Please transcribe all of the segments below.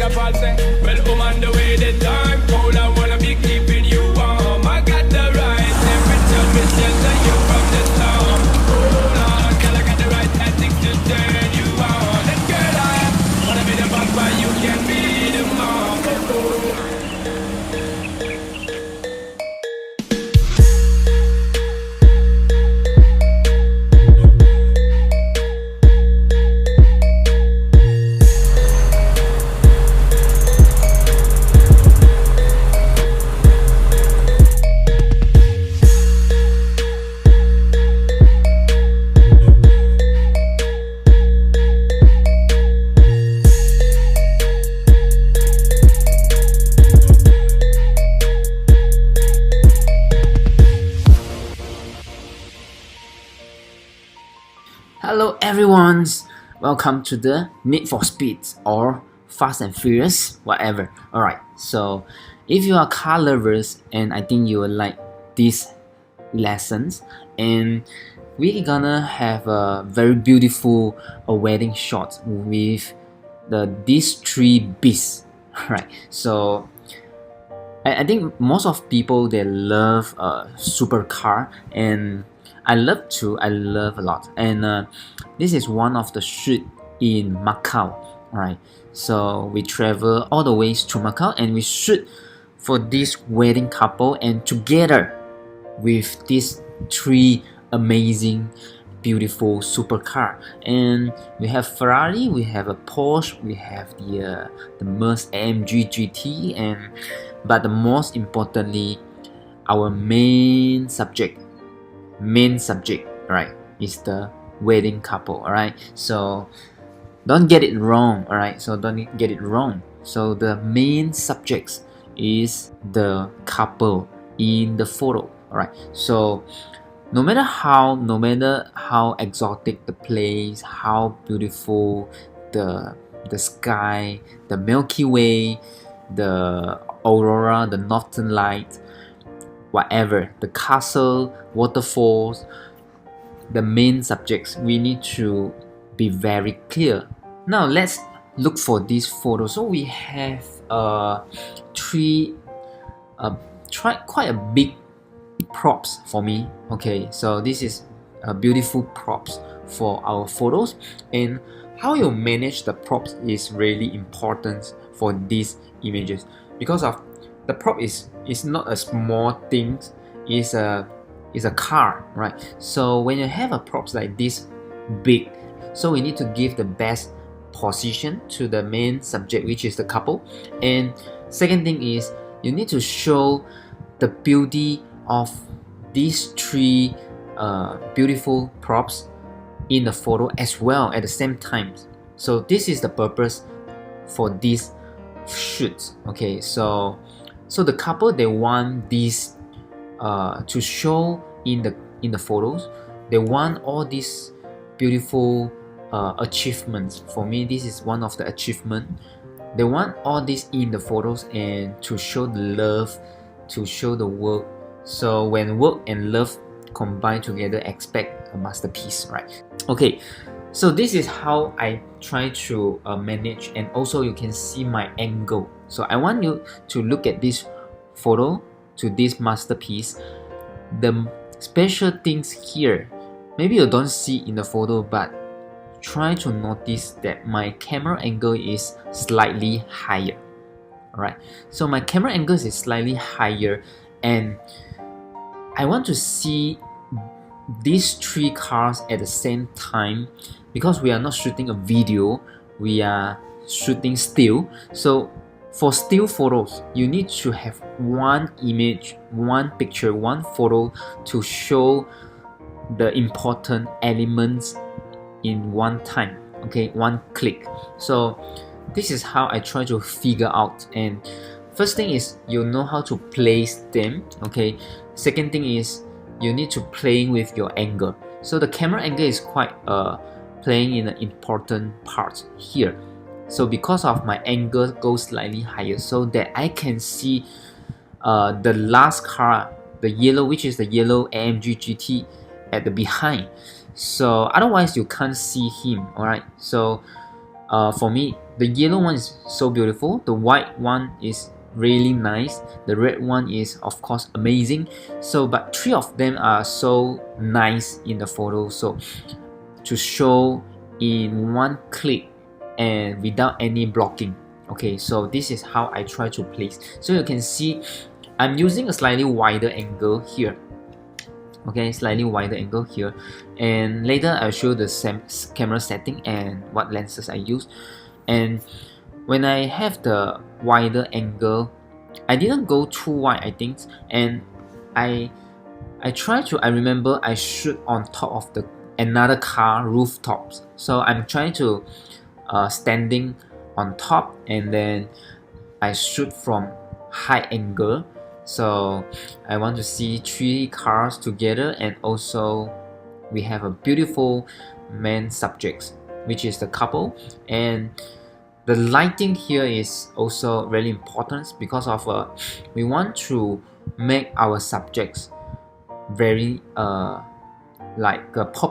waterfall say, well, on the way the time cold, I wanna be keeping you warm. I got the right temperature, me shelter you from the storm. Hold on, girl, I got the right tactics to turn you on. And girl, I wanna be the bumper, you can be the mom. Hello everyone, welcome to the Need for Speed or Fast and Furious, whatever. Alright, so if you are car lovers, and I think you will like these lessons, and we're gonna have a very beautiful wedding shot with these three beasts. Right, so I think most of people, they love supercar, and I love a lot, and this is one of the shoot in Macau. Right, so we travel all the ways to Macau and we shoot for this wedding couple, and together with these three amazing beautiful supercar. And we have Ferrari, we have a Porsche, we have the Mercedes AMG GT, but the most importantly, our main subject, right, is the wedding couple. All right, so don't get it wrong. All right, so don't get it wrong. So the main subject is the couple in the photo. All right, so no matter how exotic the place, how beautiful the sky, the Milky Way, the aurora, the northern light, whatever, the castle, waterfalls, the main subjects, we need to be very clear. Now let's look for these photos. So we have quite a big props for me. Okay, so this is a beautiful props for our photos, and how you manage the props is really important for these images, because of the prop is not a small thing, is a car, right? So when you have a props like this big, so we need to give the best position to the main subject, which is the couple. And second thing is, you need to show the beauty of these three beautiful props in the photo as well at the same time. So this is the purpose for these shoots. Okay, so the couple, they want this to show in the photos. They want all these beautiful achievements. For me, this is one of the achievement. They want all this in the photos, and to show the love, to show the work. So when work and love combine together, expect a masterpiece, right? Okay, so this is how I try to manage, and also you can see my angle. So I want you to look at this photo, to this masterpiece. The special things here, maybe you don't see in the photo, but try to notice that my camera angle is slightly higher. Alright, so my camera angle is slightly higher, and I want to see these three cars at the same time, because we are not shooting a video, we are shooting still. So for still photos, you need to have one image, one picture, one photo to show the important elements in one time. Okay, one click. So this is how I try to figure out. And first thing is, you know how to place them. Okay, second thing is, you need to playing with your angle. So the camera angle is quite playing in an important part here. So because of my angle goes slightly higher, so that I can see the last car, the yellow, which is the yellow AMG GT at the behind. So otherwise you can't see him. Alright, so For me, the yellow one is so beautiful, the white one is really nice, the red one is of course amazing. So but three of them are so nice in the photo, so to show in one click and without any blocking. Okay, so this is how I try to place. So you can see I'm using a slightly wider angle here. Okay, slightly wider angle here, and later I'll show the camera setting and what lenses I use. And when I have the wider angle, I didn't go too wide, I think, and I remember I shoot on top of the another car rooftops. So I'm trying to standing on top, and then I shoot from high angle. So I want to see three cars together, and also we have a beautiful main subjects, which is the couple. And the lighting here is also really important because of we want to make our subjects very pop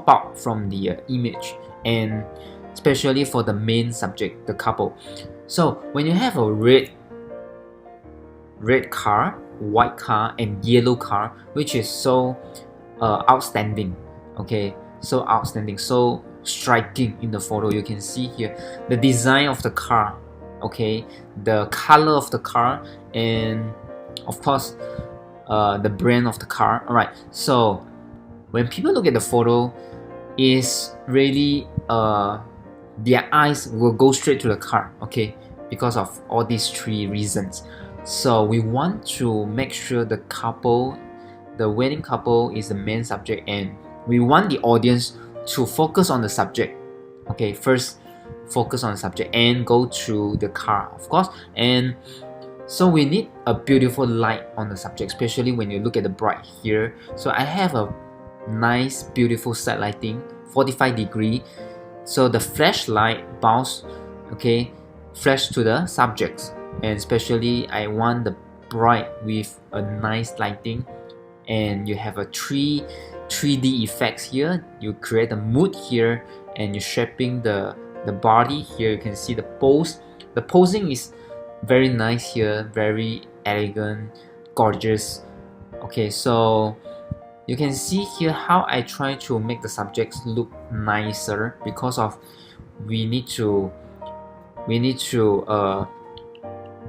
out from the image, and especially for the main subject, the couple. So when you have a red car, white car, and yellow car, which is so outstanding, okay, so outstanding, so striking in the photo. You can see here the design of the car, okay, the color of the car, and of course the brand of the car. All right, so when people look at the photo, is really their eyes will go straight to the car, okay, because of all these three reasons. So we want to make sure the couple, the wedding couple, is the main subject, and we want the audience to focus on the subject. Okay, first focus on the subject and go to the car, of course. And so we need a beautiful light on the subject, especially when you look at the bride here. So I have a nice beautiful side lighting, 45-degree. So the flashlight bounce, okay, flash to the subjects. And especially I want the bride with a nice lighting, and you have a 3D effects here. You create a mood here, and you're shaping the body here. You can see the pose. The posing is very nice here, very elegant, gorgeous. Okay, so you can see here how I try to make the subjects look nicer, because of we need to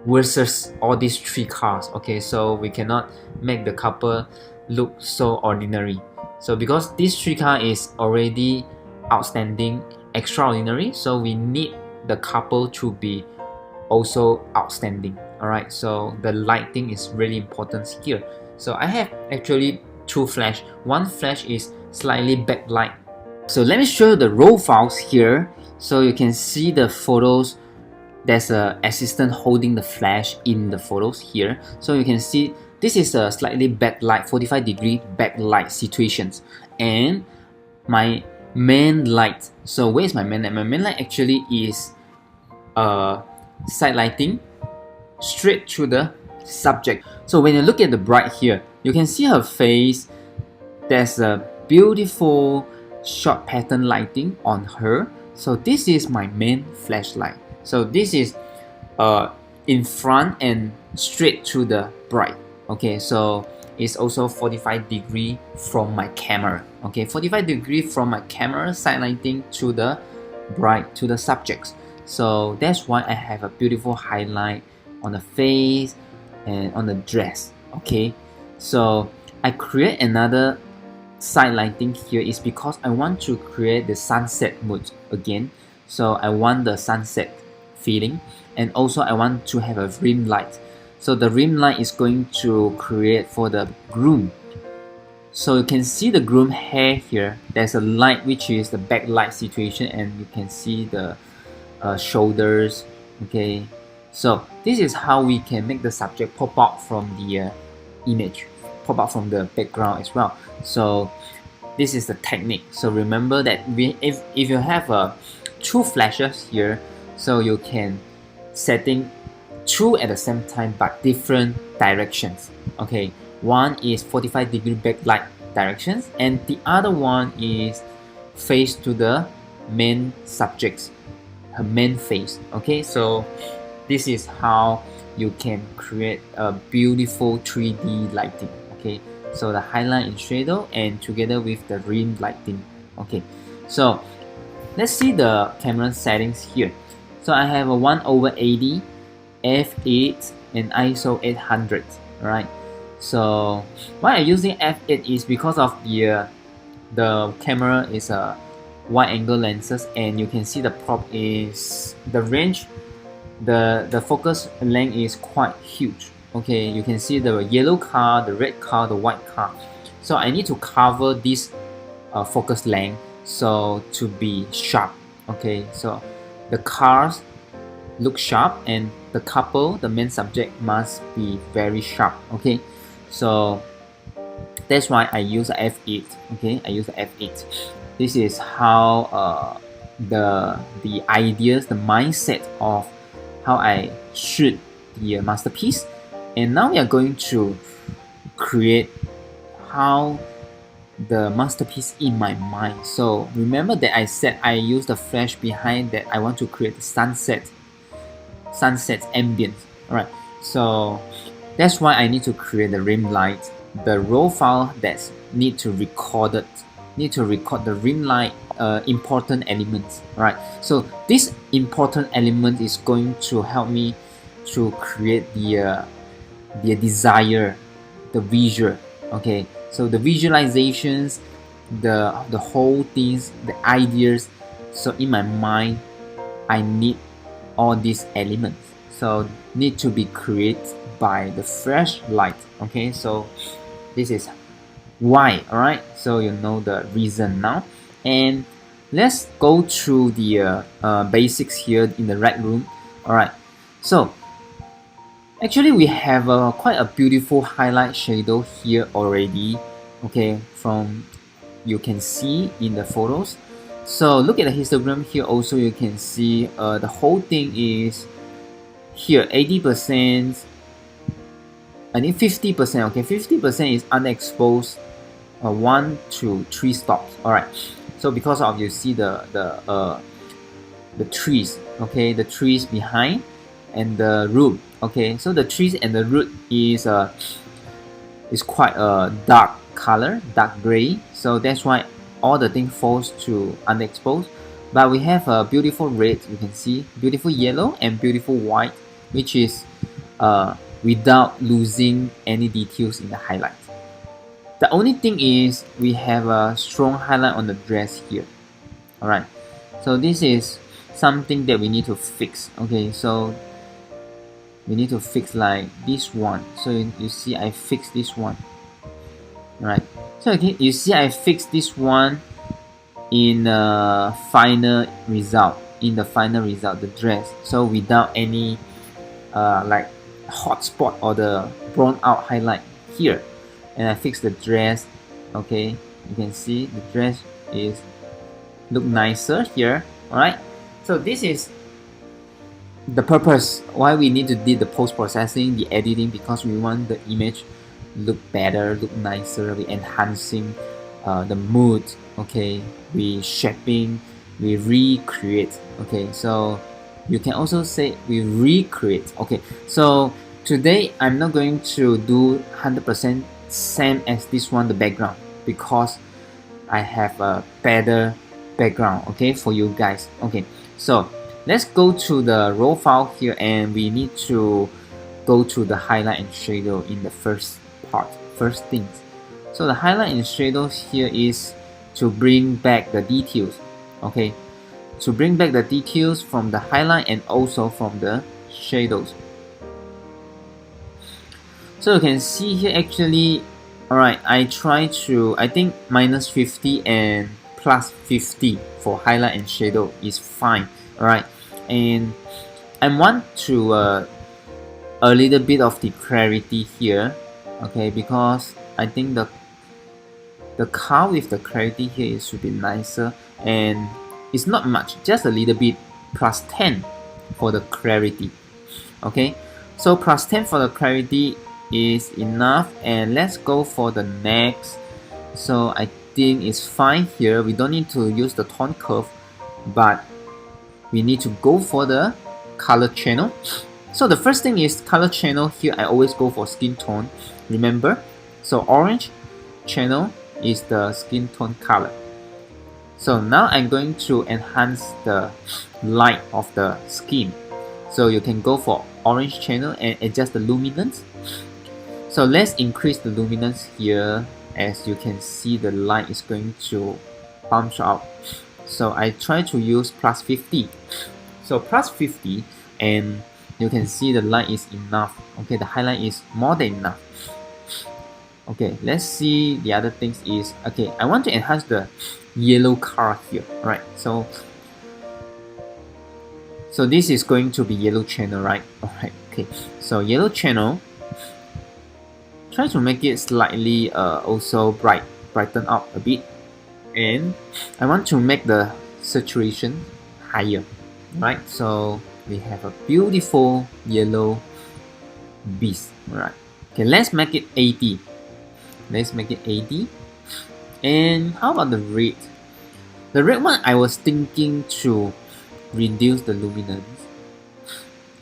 versus all these three cars. Okay, so we cannot make the couple look so ordinary. So because this three car is already outstanding, extraordinary, so we need the couple to be also outstanding. All right, so the lighting is really important here. So I have actually two flash. One flash is slightly backlight. So let me show you the raw files here, so you can see the photos. There's an assistant holding the flash in the photos here. So you can see this is a slightly backlight, 45-degree backlight situations. And my main light. So where is my main light? My main light actually is side lighting straight to the subject. So when you look at the bride here, you can see her face. There's a beautiful short pattern lighting on her. So this is my main flashlight. So this is in front and straight to the bride. Okay, so it's also 45-degree from my camera. Okay, 45-degree from my camera, side lighting to the bride, to the subjects. So that's why I have a beautiful highlight on the face and on the dress. Okay, so I create another side lighting here is because I want to create the sunset mood again. So I want the sunset feeling, and also I want to have a rim light. So the rim light is going to create for the groom. So you can see the groom hair here. There's a light which is the backlight situation, and you can see the shoulders. Okay, so this is how we can make the subject pop out from the image, pop out from the background as well. So this is the technique. So remember that if you have two flashes here, so you can setting two at the same time but different directions. Okay, one is 45-degree backlight directions, and the other one is face to the main subjects. her main face. Okay, so this is how you can create a beautiful 3D lighting. Okay, so the highlight and shadow and together with the rim lighting. Okay, so let's see the camera settings here. So I have a 1/80, f8 and ISO 800. Right, so why I'm using f8 is because of the camera is a wide angle lenses, and you can see the prop is the range, the focus length is quite huge. Okay, you can see the yellow car, the red car, the white car. So I need to cover this focus length so to be sharp. Okay, so the cars look sharp and the couple, the main subject, must be very sharp. Okay, so that's why I use f8. Okay, I use f8. This is how the ideas, the mindset of how I shoot the masterpiece. And now we are going to create how the masterpiece in my mind. So remember that I said I use the flash behind, that I want to create the sunset ambience. Alright, so that's why I need to create the rim light, the raw file that need to record the rim light important elements. Right, so this important element is going to help me to create the desire, the visual. Okay, so the visualizations, the whole things, the ideas. So in my mind I need all these elements, so need to be created by the fresh light. Okay, so this is why. Alright, so you know the reason now. And let's go through the basics here in the Red Room. Alright, so actually we have quite a beautiful highlight shadow here already. Okay, from you can see in the photos. So look at the histogram here also, you can see the whole thing is here 80%, I think 50%. Okay, 50% is unexposed, 1 to 3 stops. Alright, so because of you see the trees. Okay, the trees behind and the root. Okay, so the trees and the root is quite a dark color, dark gray. So that's why all the thing falls to unexposed. But we have a beautiful red, you can see, beautiful yellow and beautiful white, which is without losing any details in the highlight. The only thing is we have a strong highlight on the dress here. Alright, so this is something that we need to fix. Okay, so we need to fix like this one. So you see I fixed this one. Right, so okay, you see I fixed this one in final result, the dress. So without any like hot spot or the brown out highlight here, and I fixed the dress. Okay, you can see the dress is look nicer here. Alright, so this is the purpose why we need to do the post-processing, the editing, because we want the image look better, look nicer. We enhancing the mood. Okay, we shaping, we recreate. Okay, so you can also say we recreate. Okay, so today I'm not going to do 100% same as this one, the background, because I have a better background. Okay, for you guys. Okay, so let's go to the raw file here, and we need to go to the highlight and shadow in the first things. So the highlight and shadows here is to bring back the details. Okay, to bring back the details from the highlight and also from the shadows. So you can see here actually, alright, I try to, I think -50 and +50 for highlight and shadow is fine. Alright, and I want to a little bit of the clarity here. Okay, because I think the car with the clarity here should be nicer, and it's not much, just a little bit, +10 for the clarity. Okay, so +10 for the clarity is enough, and let's go for the next. So I think it's fine here, we don't need to use the tone curve, but we need to go for the color channel. So the first thing is color channel. Here I always go for skin tone, remember. So orange channel is the skin tone color. So now I'm going to enhance the light of the skin. So you can go for orange channel and adjust the luminance. So let's increase the luminance here. As you can see, the light is going to punch out. So I try to use plus 50. So plus 50, and you can see the light is enough. Okay, the highlight is more than enough. Okay, let's see the other things is, okay, I want to enhance the yellow color here, right? So this is going to be yellow channel, right? Alright, okay, so yellow channel, try to make it slightly also brighten up a bit, and I want to make the saturation higher, right? So we have a beautiful yellow beast, right? Okay, let's make it 80. Let's make it 80. And how about the red? The red one, I was thinking to reduce the luminance.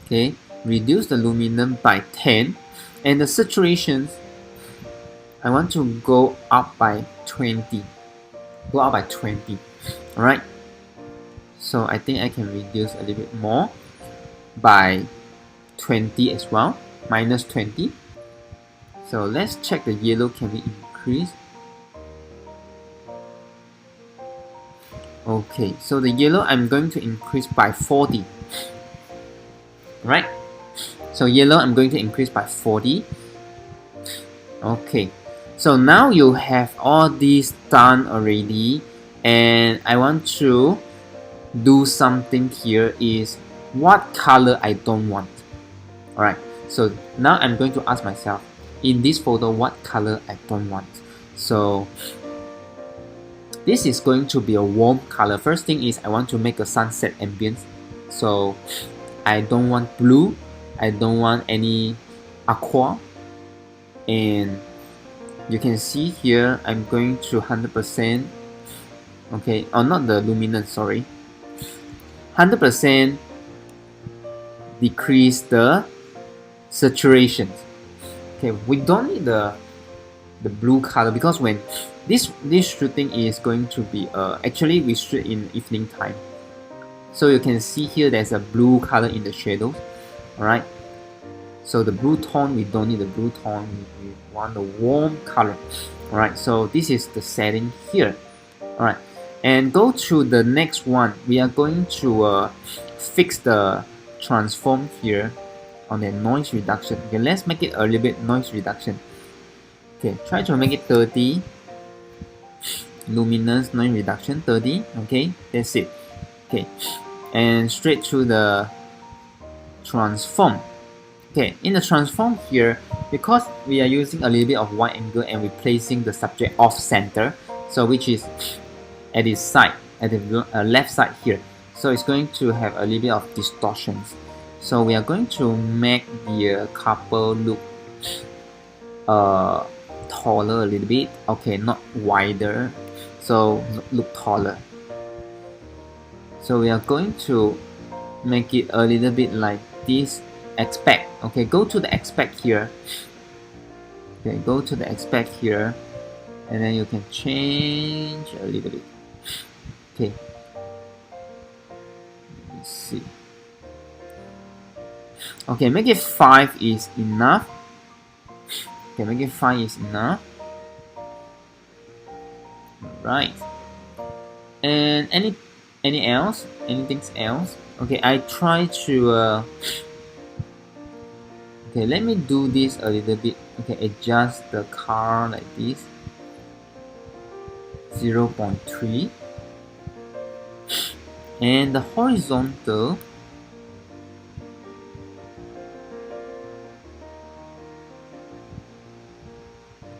Okay, reduce the luminance by 10, and the saturation I want to go up by 20. Go up by 20. Alright. So I think I can reduce a little bit more by 20 as well. Minus 20. So let's check the yellow, can we increase? Okay, so the yellow I'm going to increase by 40. Right? So yellow I'm going to increase by 40. Okay, so now you have all these done already, and I want to do something here is what color I don't want. Alright, so now I'm going to ask myself, in this photo, what color I don't want. So this is going to be a warm color. First thing is I want to make a sunset ambience. So I don't want blue, I don't want any aqua, and you can see here I'm going to 100%. Okay, or not the luminance, sorry, 100% decrease the saturation. Okay, we don't need the blue color, because when this shooting is going to be actually we shoot in evening time, so you can see here there's a blue color in the shadows. Alright, so the blue tone, we don't need the blue tone, we want the warm color. Alright, so this is the setting here. Alright, and go to the next one. We are going to fix the transform here on the noise reduction. Okay, let's make it a little bit noise reduction. Okay, try to make it 30. Luminance noise reduction 30. Okay, that's it. Okay, and straight to the transform. Okay, in the transform here, because we are using a little bit of wide angle and we're placing the subject off center, so which is at its side, at the left side here, so it's going to have a little bit of distortions. So we are going to make the couple look taller a little bit. Okay, not wider, so look taller. So we are going to make it a little bit like this. Aspect. Okay, go to the aspect here. Okay, go to the aspect here, and then you can change a little bit. Okay, let's see. Okay, make it 5 is enough. Okay, make it 5 is enough. Right. And any else? Anything else? Okay, I try to okay, let me do this a little bit. Okay, adjust the car like this. 0.3. And the horizontal,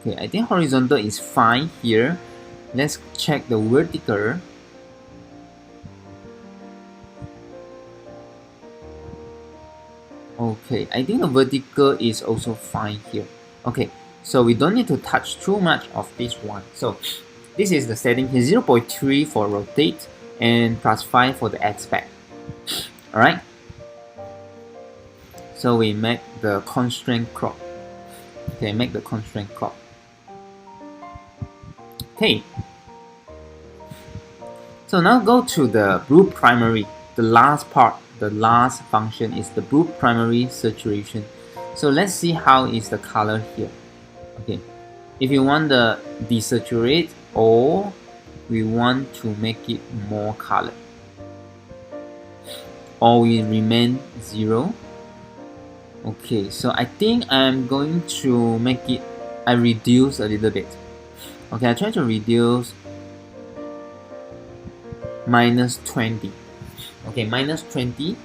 okay, I think horizontal is fine here. Let's check the vertical. Okay, I think the vertical is also fine here. Okay, so we don't need to touch too much of this one. So this is the setting here, 0.3 for rotate and plus 5 for the aspect. Alright, so we make the constraint crop. Okay, make the constraint crop. Okay, so now go to the blue primary. The last part, the last function is the blue primary saturation. So let's see how is the color here. Okay, if you want the desaturate or we want to make it more color, or we remain 0. Okay, so I think I'm going to make it, I reduce a little bit. Okay, I try to reduce -20. Okay, -20.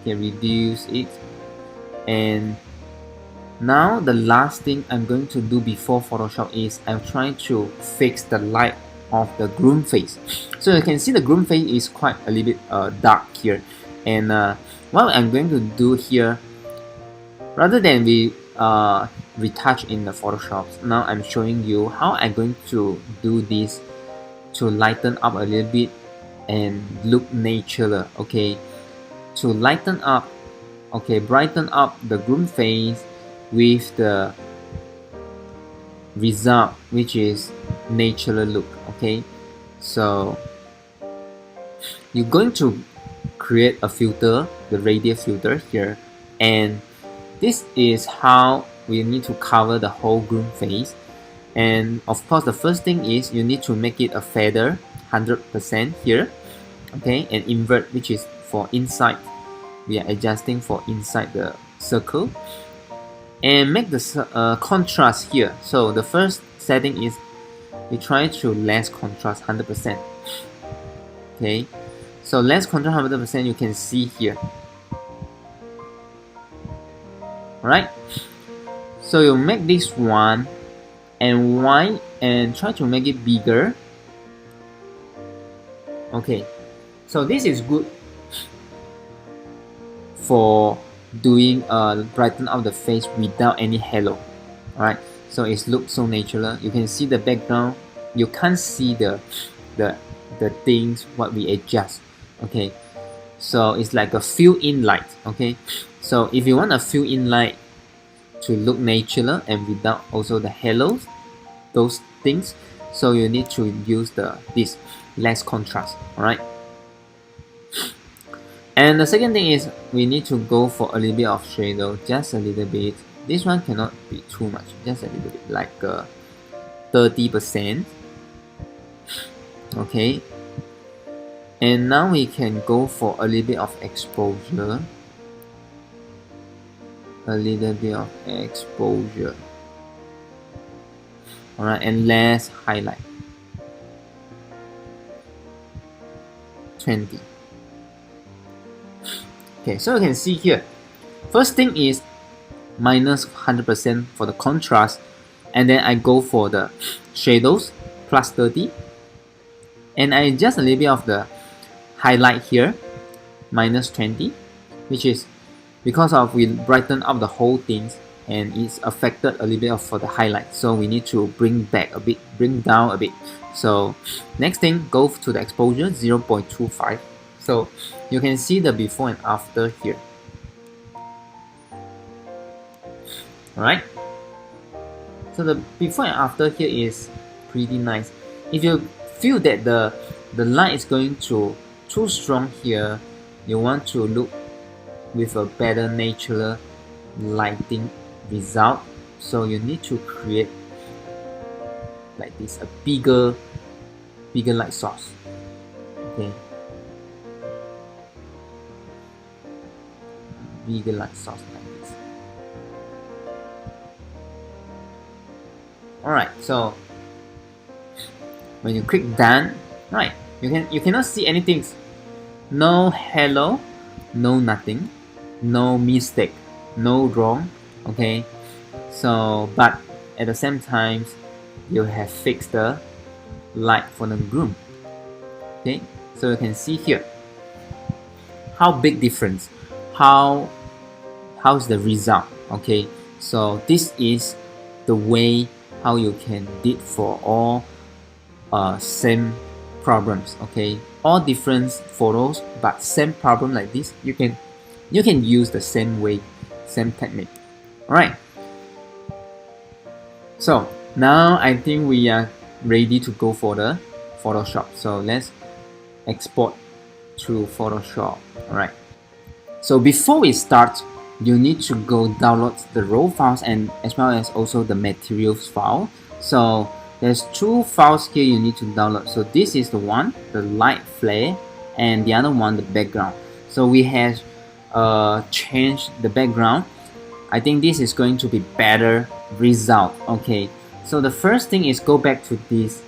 Okay, reduce it. And now the last thing I'm going to do before Photoshop is I'm trying to fix the light of the groom face. So you can see the groom face is quite a little bit dark here. And what I'm going to do here, rather than we retouch in the Photoshop, now I'm showing you how I'm going to do this to lighten up a little bit and look natural. Okay, to lighten up, okay, brighten up the groom face with the result which is natural look. Okay, so you're going to create a filter, the radius filter here, and this is how we need to cover the whole groom face. And of course the first thing is you need to make it a feather 100% here. Okay, and invert, which is for inside. We are adjusting for inside the circle, and make the contrast here. So the first setting is we try to less contrast 100%. Okay, so less contrast 100%, you can see here. Alright, so you make this one and white and try to make it bigger. Okay, so this is good for doing brighten up the face without any halo. Alright, so it looks so natural. You can see the background, you can't see the things what we adjust. Okay, so it's like a fill-in light. Okay, so if you want a fill-in light to look natural and without also the halos, those things, so you need to use this less contrast. Alright, and the second thing is we need to go for a little bit of shadow, just a little bit. This one cannot be too much, just a little bit, like 30%. Okay, and now we can go for a little bit of exposure. A little bit of exposure. Alright, and less highlight. 20. Okay, so you can see here, first thing is minus 100% for the contrast, and then I go for the shadows plus 30, and I adjust a little bit of the highlight here, minus 20, which is because of we brighten up the whole things and it's affected a little bit of for the highlight, so we need to bring back a bit, bring down a bit. So next thing, go to the exposure 0.25. So you can see the before and after here. Alright, so the before and after here is pretty nice. If you feel that the light is going to too strong here, you want to look with a better natural lighting result, so you need to create like this, a bigger light source. Okay, bigger light source like this. Alright, so when you click done, right, you cannot see anything. No halo, no nothing, no mistake, no wrong. Okay, so but at the same time you have fixed the light for the groom. Okay, so you can see here how big difference, how's the result. Okay, so this is the way how you can did for all same problems. Okay, all different photos but same problem like this, you can use the same way, same technique. Alright, so now I think we are ready to go for the Photoshop. So let's export to Photoshop. Alright, so before we start, you need to go download the raw files and as well as also the materials file. So there's two files here you need to download. So this is the one, the light flare, and the other one, the background. So we have changed the background. I think this is going to be better result. Okay, so the first thing is go back to this.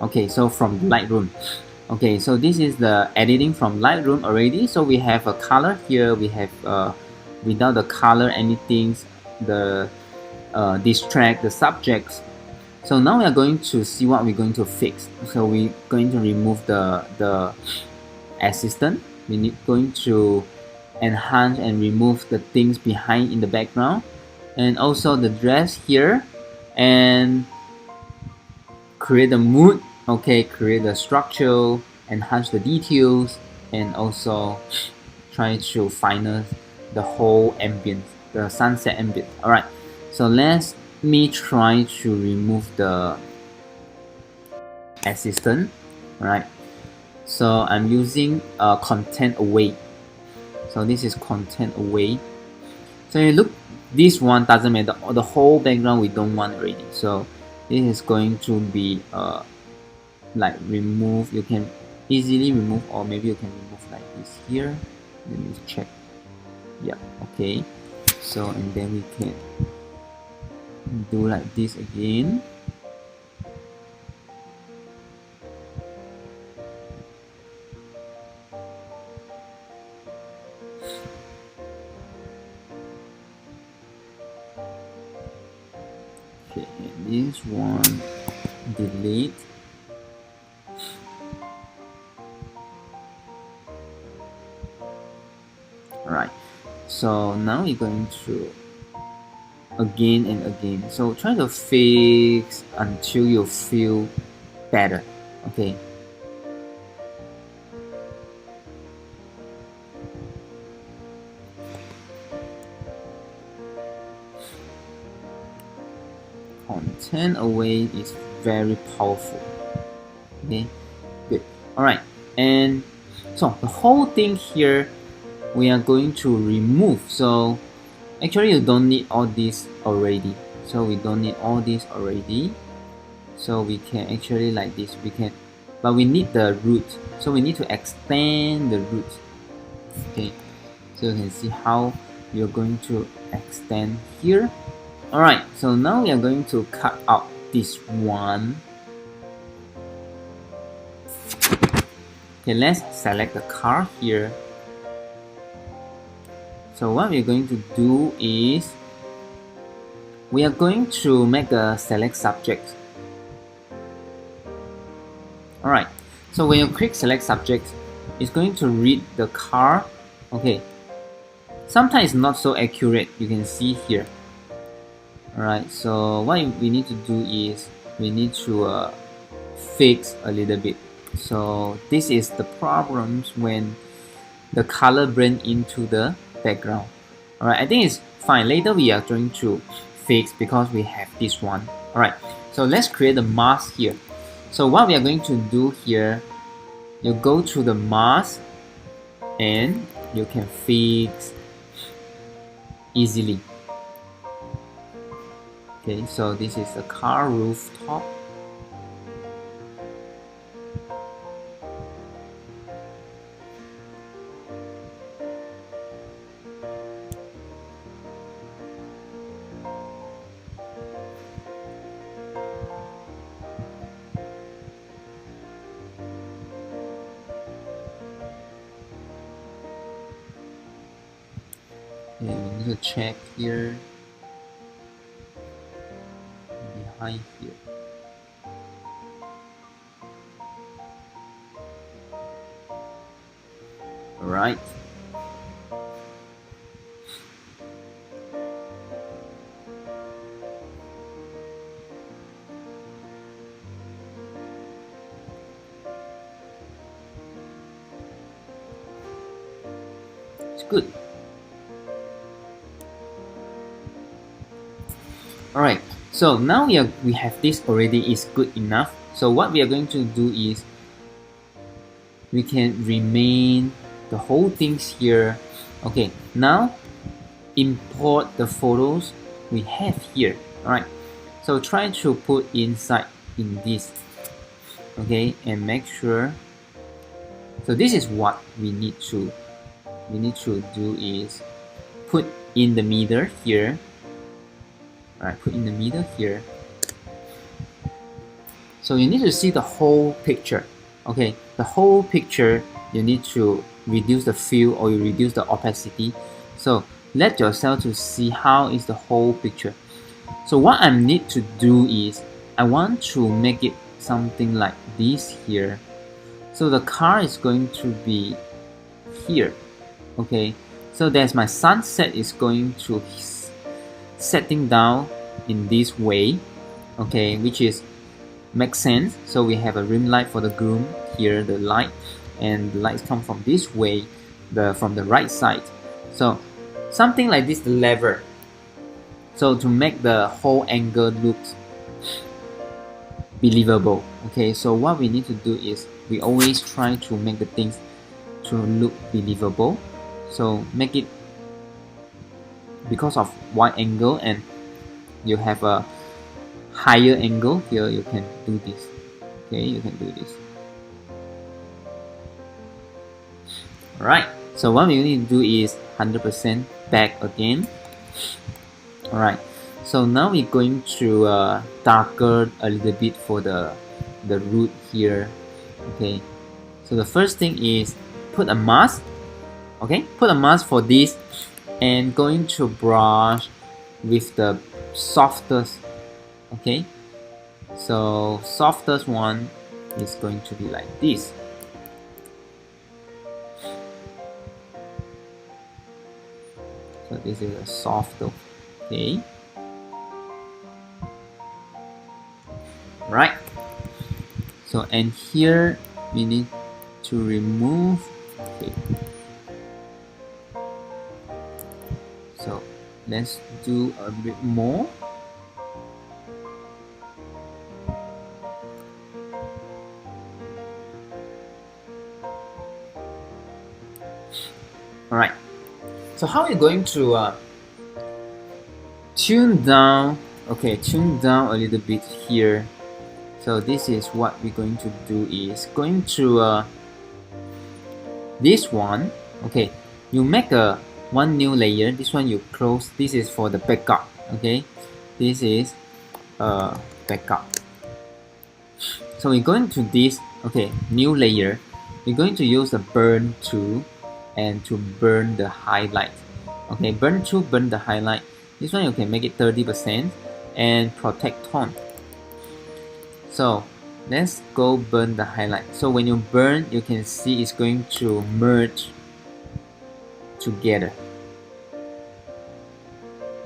Okay, so from Lightroom. Okay, so this is the editing from Lightroom already. So we have a color here. We have without the color anything, the distract, the subjects. So now we are going to see what we're going to fix. So we're going to remove the assistant. We're going to enhance and remove the things behind in the background, and also the dress here, and create the mood. Okay, create the structure, enhance the details, and also try to finesse the whole ambience, the sunset ambience. Alright, so let me try to remove the assistant. Alright, so I'm using content away. So this is content away. So you look, this one doesn't matter, the whole background we don't want already. So this is going to be like remove. You can easily remove, or maybe you can remove like this here. Let me check. Yeah, okay. So and then we can do like this again. Okay, and this one delete. Alright, so now we're going to again and again. So try to fix until you feel better. Okay. Content away is very powerful. Okay, good. Alright, and so the whole thing here we are going to remove. So actually you don't need all this already. So we don't need all this already. So we can actually like this, we can, but we need the root. So we need to extend the root. Okay, so you can see how you're going to extend here. Alright, so now we are going to cut out this one. Okay, let's select the car here. So what we're going to do is we are going to make a select subject. Alright, so when you click select subject, it's going to read the car. Okay, sometimes it's not so accurate, you can see here. Alright, so what we need to do is we need to fix a little bit. So this is the problems when the color blend into the background. Alright, I think it's fine. Later we are going to fix because we have this one. Alright, so let's create a mask here. So what we are going to do here, you go to the mask and you can fix easily. Okay, so this is the car rooftop. Okay, we need to check here, behind here. Alright. It's good. Alright, so now we have this already is good enough. So what we are going to do is we can remain the whole things here. Okay, now import the photos we have here. Alright, so try to put inside in this. Okay, and make sure. So this is what we need to do is put in the middle here. Alright, put in the middle here. So you need to see the whole picture. Okay, the whole picture, you need to reduce the fill or you reduce the opacity. So let yourself to see how is the whole picture. So what I need to do is I want to make it something like this here. So the car is going to be here. Okay, so there's my sunset is going to setting down in this way. Okay, which is makes sense. So we have a rim light for the groom here, the light, and the lights come from this way, from the right side. So something like this, the lever. So to make the whole angle looks believable. Okay, so what we need to do is we always try to make the things to look believable. So make it because of wide angle and you have a higher angle here, you can do this. Okay, you can do this. Alright, so what we need to do is 100% back again. Alright, so now we're going to darker a little bit for the root here. Okay, so the first thing is put a mask. Okay, put a mask for this and going to brush with the softest. Okay, so softest one is going to be like this. So this is a soft. Okay, right. So and here we need to remove. Okay, so let's do a bit more. Alright, so how are you going to tune down? Okay, tune down a little bit here. So this is what we're going to do is going to this one. Okay, you make a one new layer. This one you close. This is for the backup. Okay, this is backup. So we're going to this. Okay, new layer. We're going to use the burn tool and to burn the highlight. Okay, burn tool, burn the highlight. This one you can make it 30% and protect tone. So let's go burn the highlight. So when you burn, you can see it's going to merge together.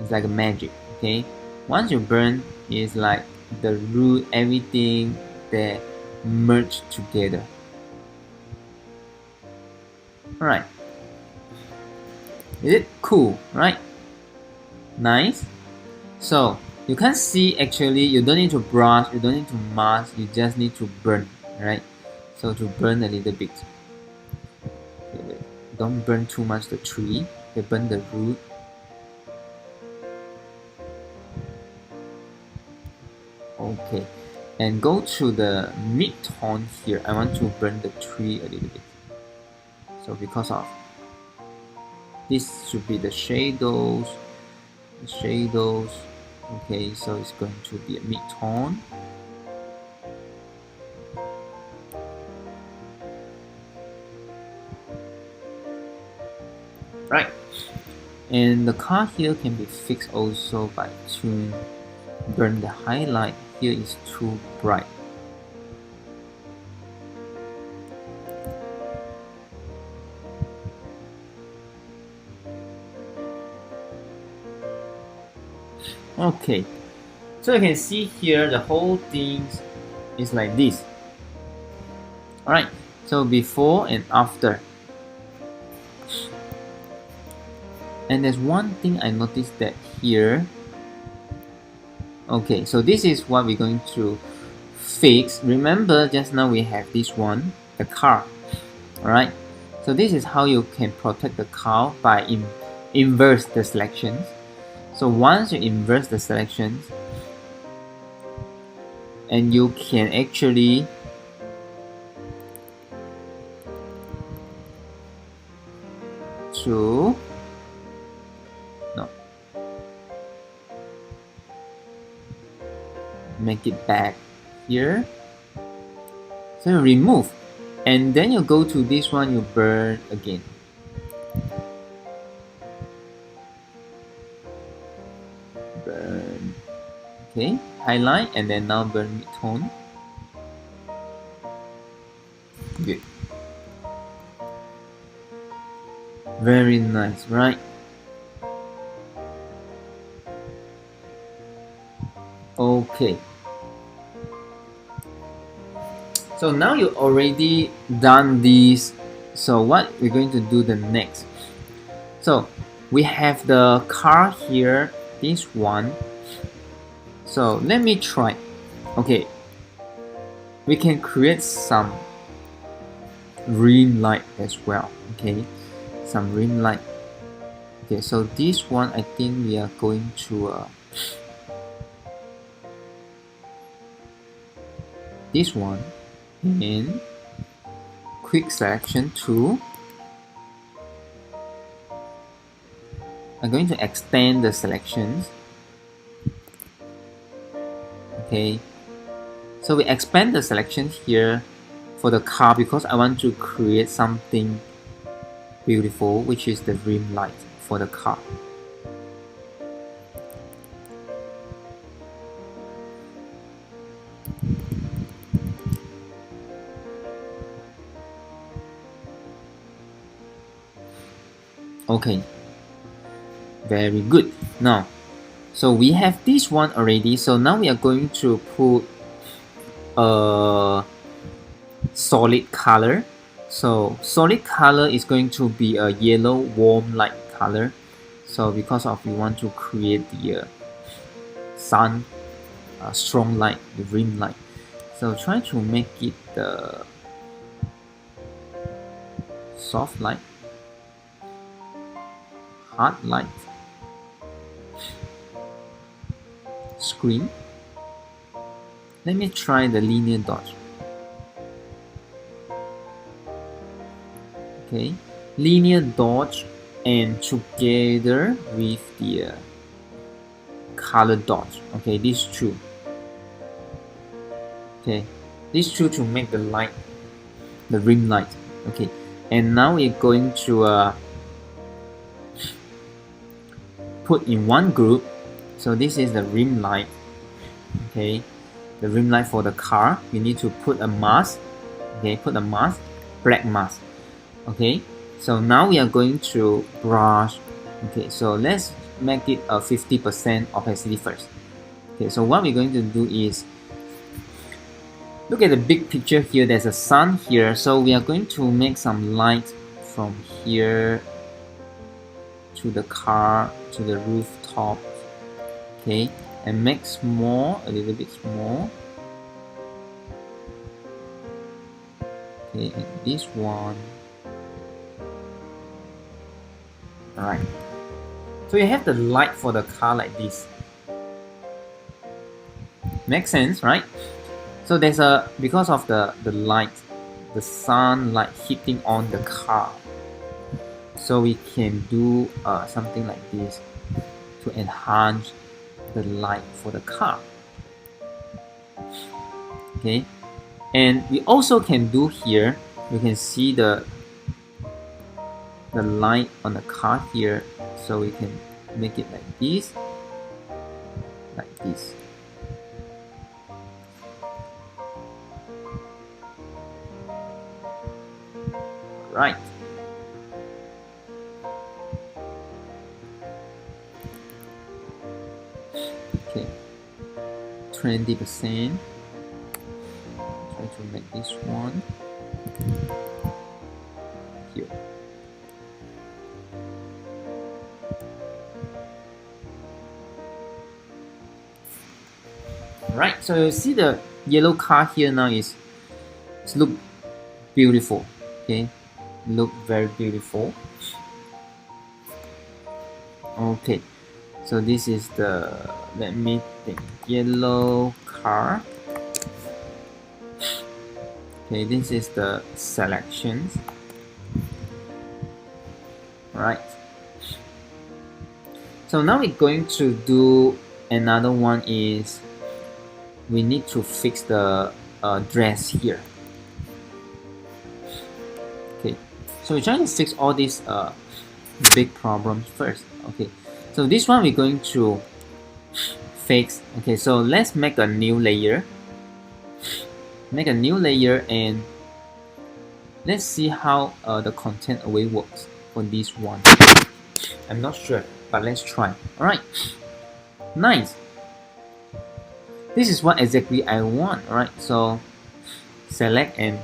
It's like a magic. Okay, once you burn, it's like the root, everything that merge together. Alright, is it cool, right? Nice. So you can see actually you don't need to brush, you don't need to mask, you just need to burn, right? So to burn a little bit. Okay, wait. Don't burn too much the tree. Okay, burn the root. Okay, and go to the mid-tone here. I want to burn the tree a little bit. So because of this should be the shadows. Okay, so it's going to be a mid-tone. Right, and the car here can be fixed also by tune. Burn the highlight. Here is too bright. Okay, so you can see here the whole thing is like this. Alright, so before and after. And there's one thing I noticed that here. Okay, so this is what we're going to fix. Remember just now we have this one, the car. Alright, so this is how you can protect the car by inverse the selections. So once you inverse the selections, and you can actually make it back here. So you remove, and then you go to this one, you burn again. Burn. Okay, highlight, and then now burn mid-tone. Good. Very nice, right? Okay. So now you already done this. So what we're going to do the next? So we have the car here, this one. So let me try. Okay. We can create some ring light as well. Okay. Some ring light. Okay, so this one I think we are going to this one, and quick selection tool. I'm going to extend the selections. Okay, so we expand the selections here for the car because I want to create something beautiful, which is the rim light for the car. Okay, very good. Now, so we have this one already. So now we are going to put a solid color. So solid color is going to be a yellow warm light color. So because of we want to create the sun strong light, the rim light. So try to make it the soft light, hard light, screen. Let me try the linear dot. Okay, linear dot and together with the color dot. Okay, these two. Okay, these two to make the light, the rim light. Okay, and now we're going to put in one group. So this is the rim light. Okay, the rim light for the car. We need to put a mask. Okay, put a mask, black mask. Okay, so now we are going to brush. Okay, so let's make it a 50% opacity first. Okay, so what we're going to do is look at the big picture here. There's a sun here, so we are going to make some light from here to the car, to the rooftop. Okay, and make small, a little bit small. Okay, and this one. Alright, so you have the light for the car like this. Makes sense, right? So there's a, because of the light, the sunlight hitting on the car, so we can do something like this to enhance the light for the car. Okay, and we also can do here, you can see the light on the car here, so we can make it like this, like this. Right. Okay, 20%. Try to make this one here. Alright, so you see the yellow car here now is look beautiful. Okay, look very beautiful. Okay, so this is the, let me think, yellow car. Okay, this is the selections. Right. So now we're going to do another one is we need to fix the dress here. Okay, so we're trying to fix all these big problems first. Okay, so this one we're going to fix. Okay, so let's make a new layer. Make a new layer and let's see how the content away works for this one. I'm not sure, but let's try. Alright, nice. This is what exactly I want. Alright, so select and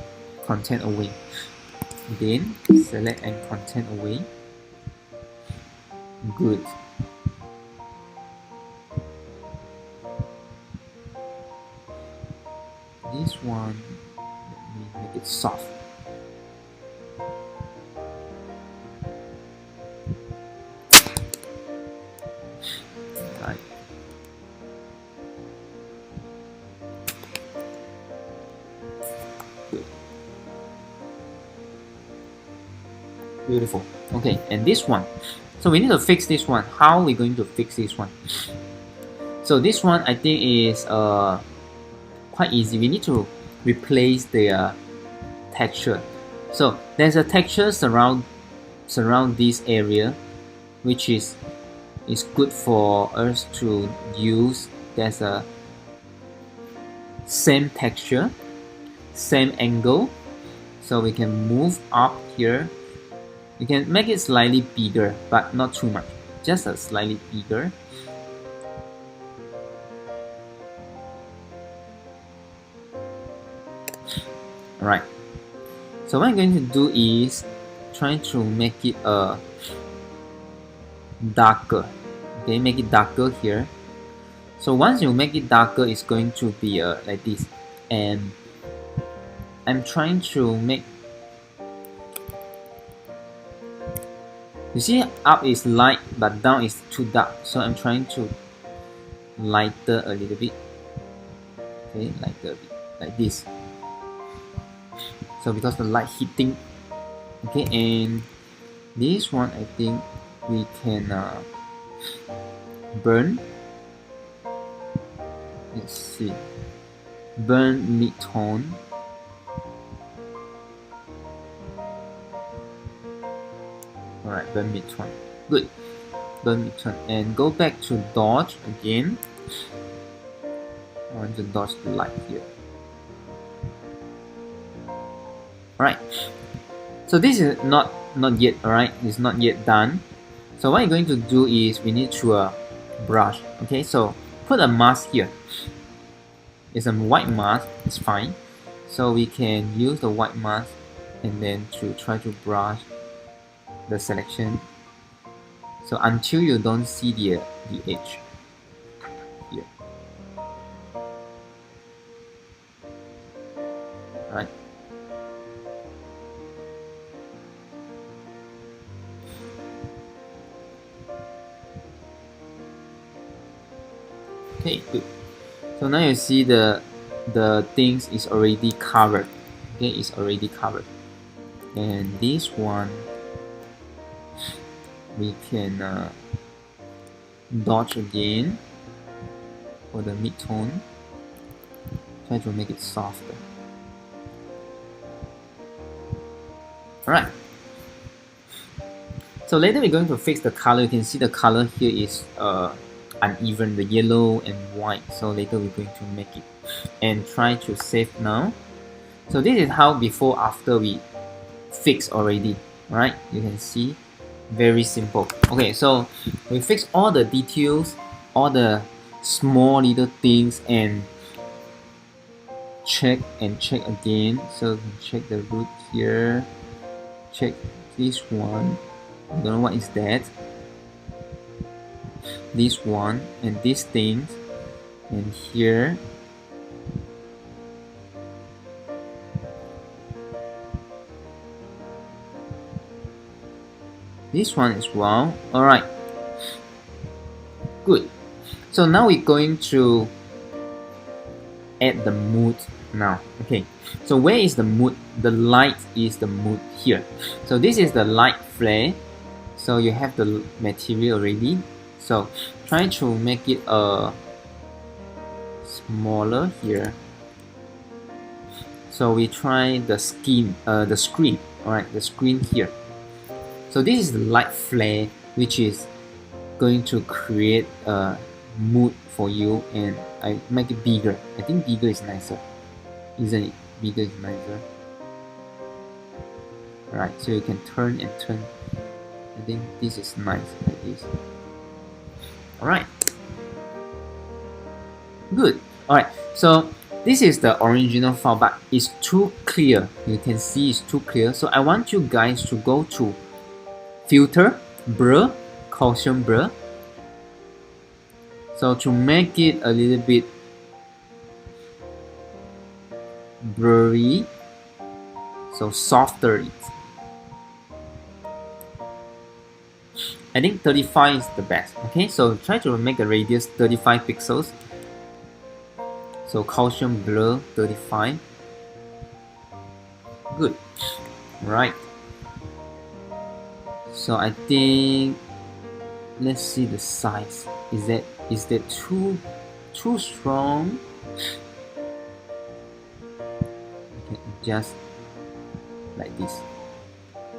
content away. Then select and content away. Good. This one, let me make it soft. Right. Good. Beautiful. Okay, and this one. So we need to fix this one. How are we going to fix this one? So this one I think is quite easy. We need to replace the texture. So there's a texture surround this area, which is good for us to use. There's a same texture, same angle, so we can move up here. We can make it slightly bigger, but not too much, just a slightly bigger. Alright, so what I'm going to do is try to make it darker. Okay, make it darker here. So once you make it darker, it's going to be like this. And I'm trying to make, you see up is light but down is too dark, so I'm trying to lighter a little bit. Okay, lighter a bit, like this. So because the light hitting. Okay, and this one I think we can burn. Let's see, burn mid-tone. Alright, burn mid-tone. Good. Burn mid-tone. And go back to dodge again. I want to dodge the light here. Alright. So this is not yet, alright? It's not yet done. So what you're going to do is we need to brush. Okay, so put a mask here. It's a white mask, it's fine. So we can use the white mask and then to try to brush the selection. So until you don't see the edge here. Right. Okay, good. So now you see the things is already covered. Okay, it's already covered. And this one we can dodge again for the mid-tone. Try to make it softer. Alright. So later we're going to fix the color. You can see the color here is uneven, the yellow and white. So later we're going to make it and try to save now. So this is how before after we fix already. Right? You can see, very simple. Okay, so we fix all the details, all the small little things, and check again. So check the root here, check this one, I don't know what is that, this one, and these things, and here this one as well. Alright, good. So now we're going to add the mood now. Okay, so where is the mood? The light is the mood here. So this is the light flare. So you have the material already. So try to make it smaller here. So we try the screen. Alright, the screen here. So this is the light flare, which is going to create a mood for you, and I make it bigger. I think bigger is nicer, isn't it? Bigger is nicer. Alright, so you can turn and turn. I think this is nice like this. Alright, good. Alright, so this is the original file, but it's too clear. You can see it's too clear. So I want you guys to go to filter, blur, Gaussian blur. So to make it a little bit blurry, so softer it. I think 35 is the best. Okay, so try to make the radius 35 pixels. So Gaussian blur 35. Good. Right. So I think, let's see the size. Is that too strong? We can adjust like this,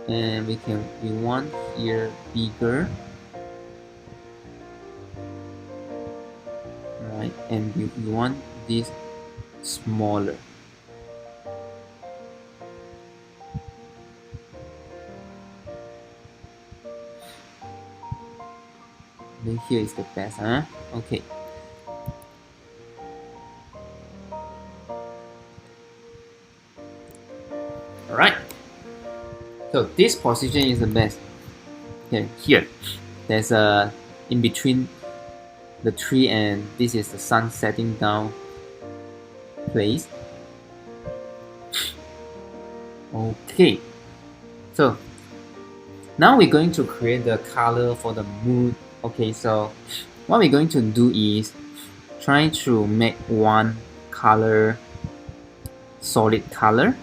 and we want here bigger, right? And we want this smaller. Then here is the best, huh? Okay. Alright. So this position is the best. Okay, here. There's a in between the tree, and this is the sun setting down place. Okay. So now we're going to create the color for the mood. Okay, so what we're going to do is try to make one color solid color.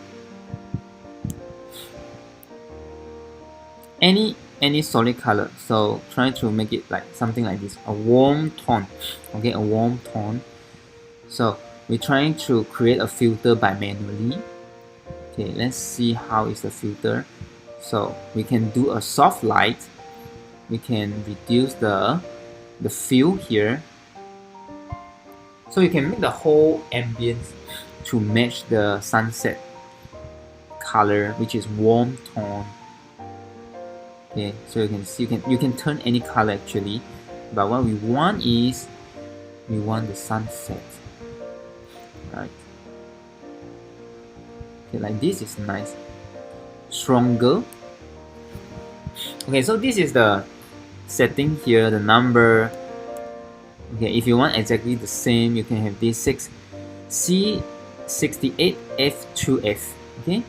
Any solid color. So try to make it like something like this, a warm tone. Okay, a warm tone. So we're trying to create a filter by manually. Okay, let's see how is the filter. So we can do a soft light. We can reduce the fill here. So you can make the whole ambience to match the sunset color, which is warm tone. Okay, so you can see you can turn any color actually, but what we want is we want the sunset, right? Okay, like this is nice, stronger. Okay, so this is the setting here, the number. Okay, if you want exactly the same, you can have this C68F2F. Okay,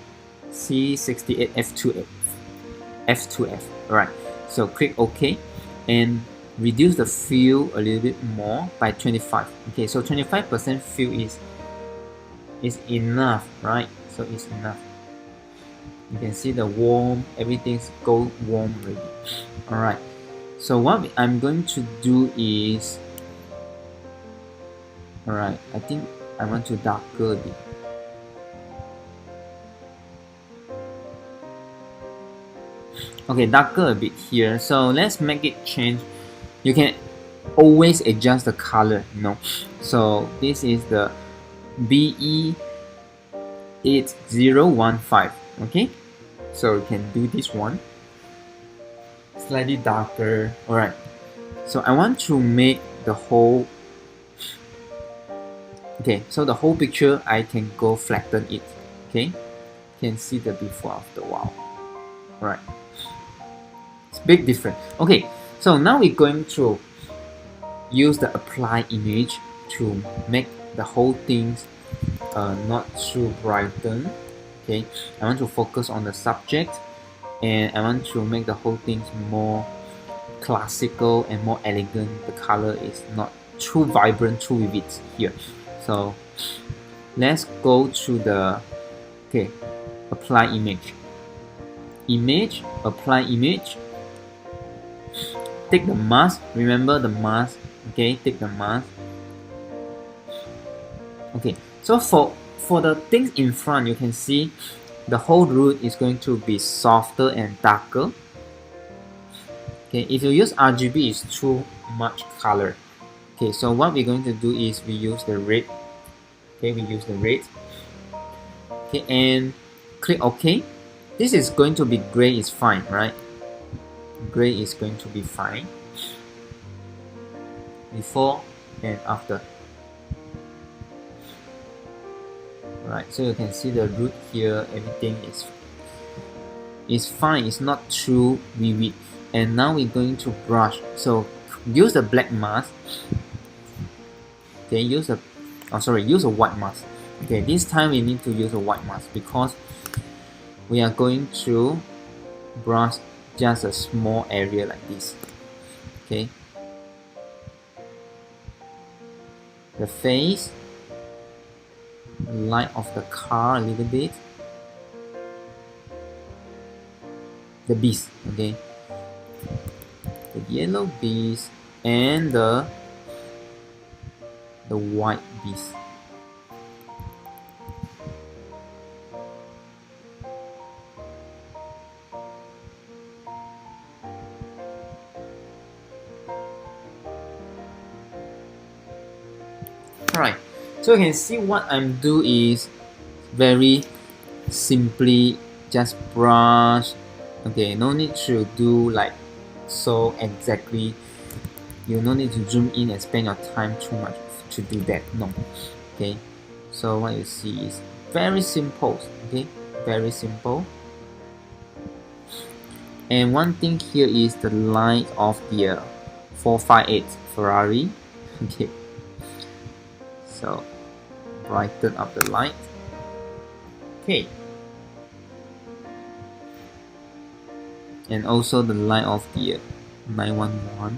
C68F2F. F2F. Alright, so click OK and reduce the fill a little bit more by 25. Okay, so 25% fill is enough, right? So it's enough. You can see the warm, everything's go warm already. Alright, so what I'm going to do is, alright, I think I want to darker a bit. Okay, darker a bit here. So let's make it change. You can always adjust the color, you know. So this is the BE8015. Okay, so you can do this one slightly darker. Alright, so I want to make the whole, okay, so the whole picture I can go flatten it. Okay, you can see the before after. Wow. Alright, it's big difference. Okay, so now we're going to use the apply image to make the whole thing not too brighten. Okay, I want to focus on the subject and I want to make the whole thing more classical and more elegant. The color is not too vibrant, too vivid here. So let's go to the apply image. Apply image. Take the mask. Remember the mask. Okay, take the mask. Okay, so for the things in front, you can see the whole root is going to be softer and darker. Okay, if you use RGB, it's too much color. Okay, so what we're going to do is we use the red. Okay, we use the red. Okay, and click OK. This is going to be gray is fine, right? Gray is going to be fine. Before and after. Right, so you can see the root here, everything is fine, it's not too vivid. And now we're going to brush. So use the black mask. Okay, use a white mask. Okay, this time we need to use a white mask because we are going to brush just a small area like this. Okay, the face, light of the car a little bit, the beast, okay, the yellow beast and the white beast. Alright, so you can see what I'm doing is very simply just brush. Okay, no need to do like so exactly. You no need to zoom in and spend your time too much to do that. No. Okay, so what you see is very simple. Okay, very simple. And one thing here is the light of the 458 Ferrari. Okay, so brighten up the light. Okay, and also the light of the 911.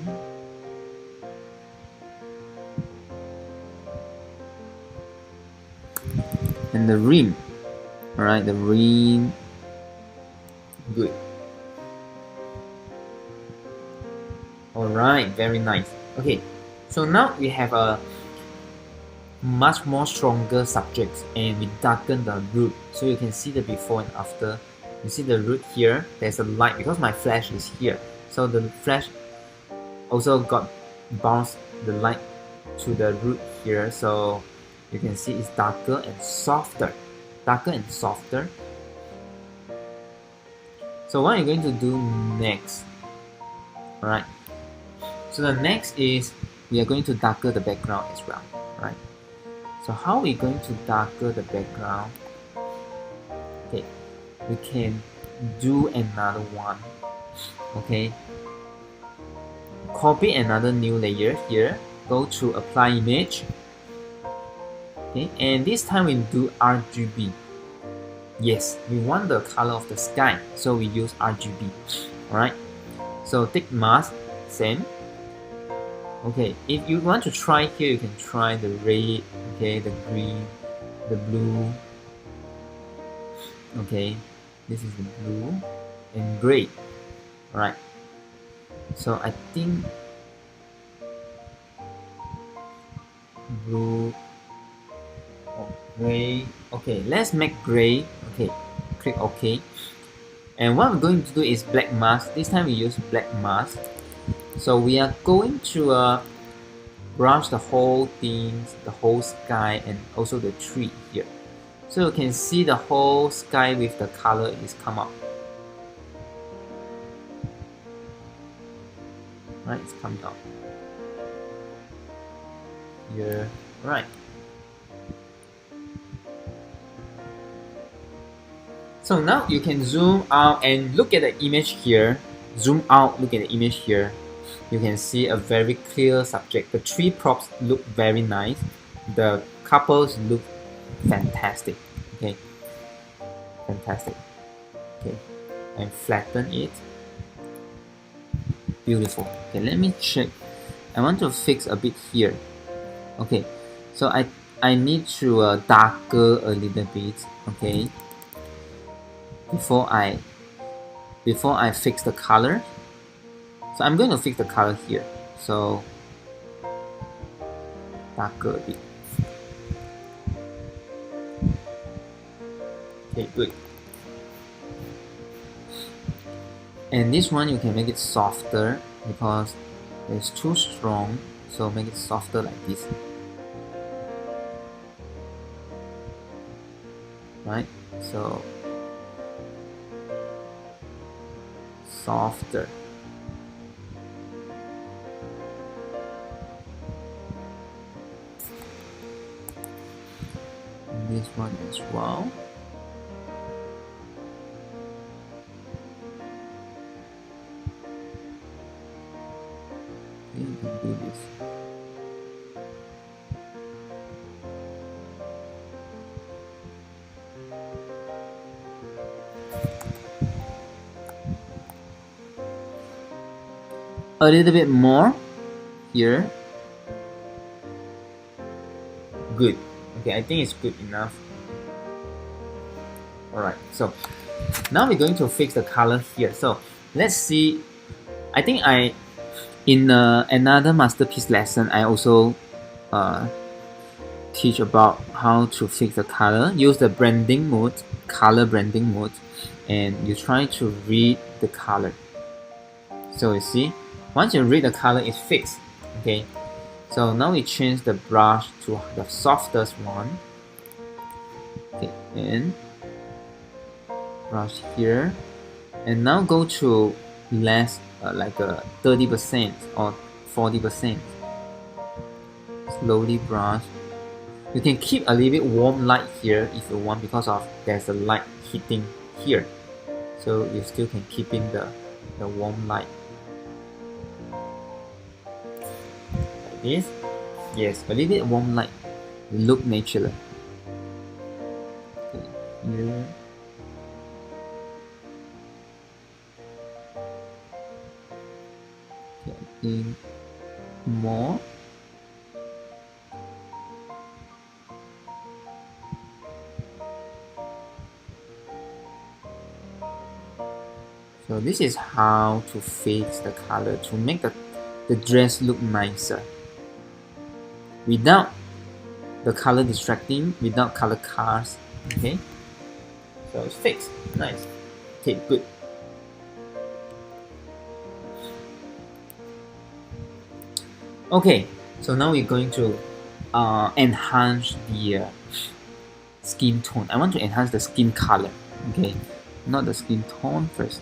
And the rim. Alright, the rim. Good. Alright, very nice. Okay, so now we have a much more stronger subject and we darken the root. So you can see the before and after. You see the root here, there's a light because my flash is here. So the flash also got bounced the light to the root here. So you can see it's darker and softer. Darker and softer. So what are you going to do next? Alright. So the next is we are going to darken the background as well. Right? So how are we going to darken the background? Okay, we can do another one. Okay, copy another new layer here, go to apply image. Okay, and this time we do RGB. Yes, we want the color of the sky, so we use RGB. Alright, so take mask, same. Okay, if you want to try here, you can try the red, okay, the green, the blue. Okay, this is the blue and gray. Alright, so I think blue, gray. Okay, let's make gray. Okay, click OK. And what I'm going to do is black mask. This time we use black mask. So we are going to brush the whole thing, the whole sky and also the tree here. So you can see the whole sky with the color is come up. Right, it's coming up. Here, right. So now you can zoom out and look at the image here. Zoom out, look at the image here. You can see a very clear subject. The tree props look very nice. The couples look fantastic. Okay, fantastic. Okay, and flatten it. Beautiful. Okay, let me check. I want to fix a bit here. Okay, so I need to darker a little bit. Okay, before I fix the color. So I'm going to fix the color here. So darker a bit. Okay, good. And this one you can make it softer because it's too strong, so make it softer like this. Right? So softer. And this one as well. You can do this. A little bit more here. Good. Okay, I think it's good enough. Alright, so now we're going to fix the color here. So let's see. I think in another masterpiece lesson, I also teach about how to fix the color. Use the branding mode, color branding mode, and you try to read the color. So you see, once you read the color, it's fixed. Okay, so now we change the brush to the softest one. Okay, and brush here, and now go to less, like a 30% or 40%. Slowly brush. You can keep a little bit warm light here if you want, because of there's a light hitting here, so you still can keep in the warm light like this. Yes, a little bit warm light, look natural. Okay, here. Getting more. So this is how to fix the color to make the dress look nicer without the color distracting, without color cars. Okay, so it's fixed. Nice. Okay, good. Okay, so now we're going to enhance the skin tone. I want to enhance the skin color. Okay, not the skin tone first,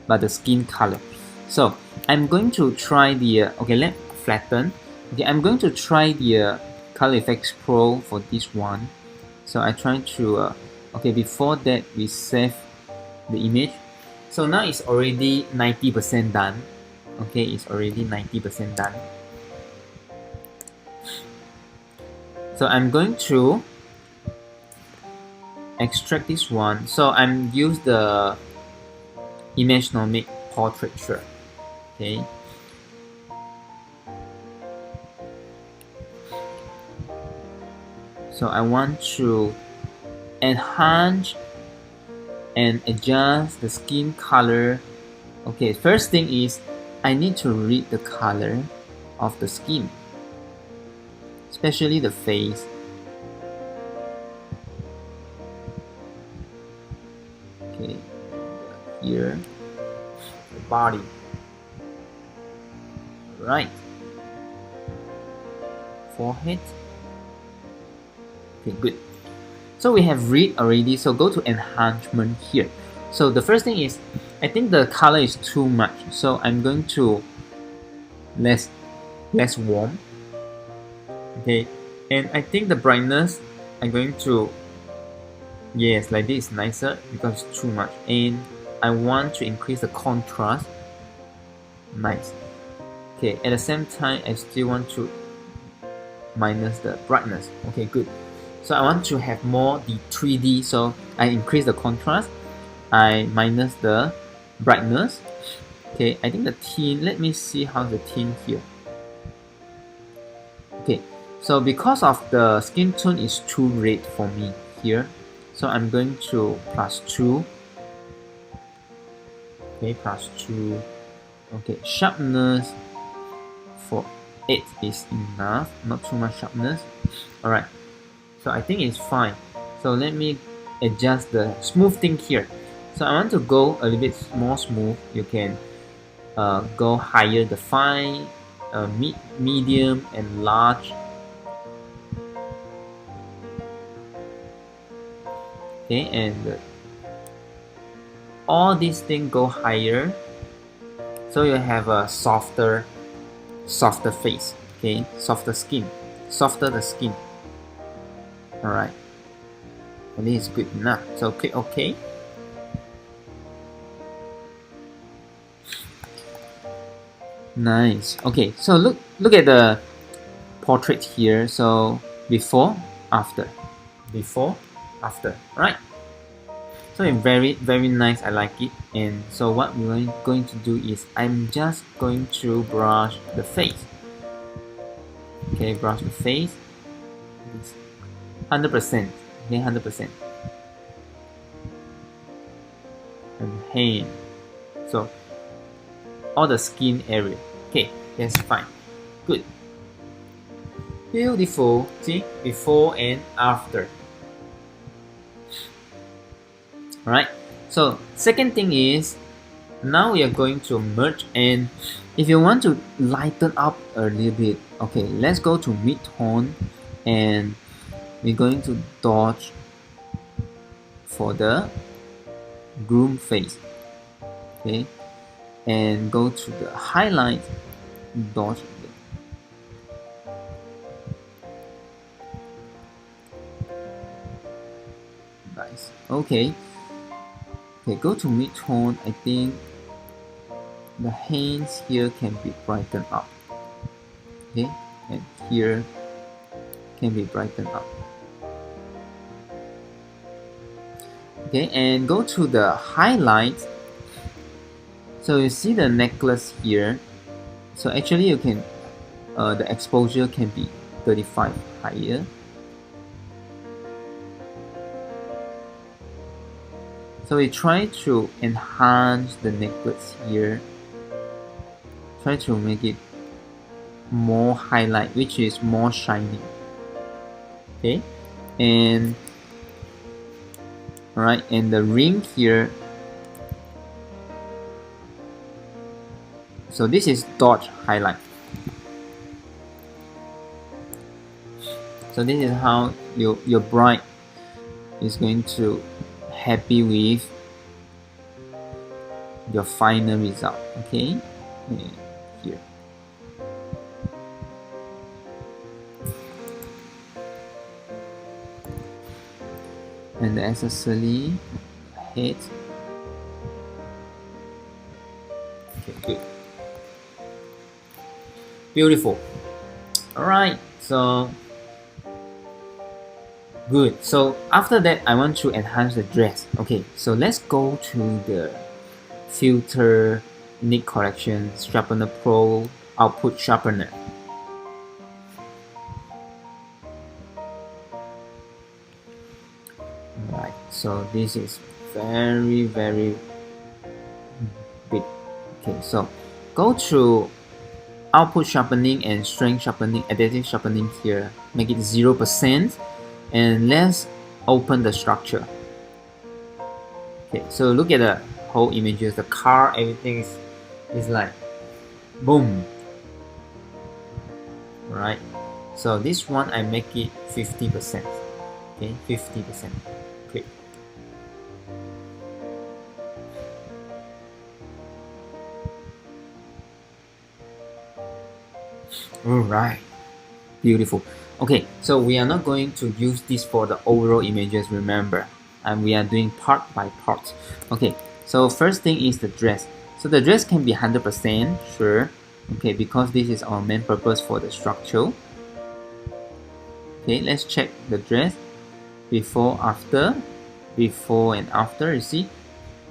but the skin color. So I'm going to try the okay, let flatten. Okay, I'm going to try the Color Effects Pro for this one. So I try to okay, before that we save the image. So now it's already 90% done. Okay, it's already 90% done. So I'm going to extract this one. So I'm use the Imagenomic Portraiture. Okay. So I want to enhance and adjust the skin color. Okay, first thing is I need to read the color of the skin, especially the face. Okay, here, the body. Right. Forehead. Okay, good. So we have read already, so go to enhancement here. So the first thing is, I think the color is too much, so I'm going to less warm. Okay, and I think the brightness, I'm going to, yes, like this is nicer because it's too much, and I want to increase the contrast. Nice. Okay, at the same time I still want to minus the brightness. Okay, good. So I want to have more the 3D, so I increase the contrast I minus the brightness. Okay, I think the tint, let me see how the tint here. Okay, so because of the skin tone is too red for me here, so I'm going to +2. Okay, +2. Okay, sharpness for 8 is enough, not too much sharpness. Alright, so I think it's fine. So let me adjust the smoothing here. So I want to go a little bit more smooth. You can go higher, the fine, medium, and large. Okay, and all these things go higher, so you have a softer face. Okay, softer skin, softer the skin. All right, and this is good enough. So click OK. Nice. Okay, so look at the portrait here. So before, after, before, after, right? So it's very nice. I like it. And so what we're going to do is I'm just going to brush the face. Okay, brush the face. 100%. Okay, 100%. And hand. So all the skin area. Okay, that's fine. Good. Beautiful. See, before and after. Alright, so second thing is now we are going to merge, and if you want to lighten up a little bit, okay, let's go to mid-tone and we're going to dodge for the groom face. Okay, and go to the highlight, dodge it. Nice. Okay, go to mid-tone. I think the hands here can be brightened up. Okay, and here can be brightened up. Okay, and go to the highlight. So you see the necklace here. So actually you can, the exposure can be 35 higher. So we try to enhance the necklace here. Try to make it more highlight, which is more shiny. Okay, and alright, and the ring here. So this is dodge highlight. So this is how your bride is going to happy with your final result. Okay, and here. And the accessory head. Okay, good. Beautiful. Alright, so good. So after that, I want to enhance the dress. Okay, so let's go to the filter Nick collection sharpener pro output sharpener. Alright, so this is very big. Okay, so go to output sharpening and strength sharpening, additive sharpening here. Make it 0%. And let's open the structure. Okay, so look at the whole images, the car, everything is like boom. Right, so this one I make it 50%. Okay, 50%. Great. Alright, beautiful. Okay, so we are not going to use this for the overall images, remember, and we are doing part by part. Okay, so first thing is the dress. So the dress can be 100%, sure. Okay, because this is our main purpose for the structure. Okay, let's check the dress before, after, before and after. You see,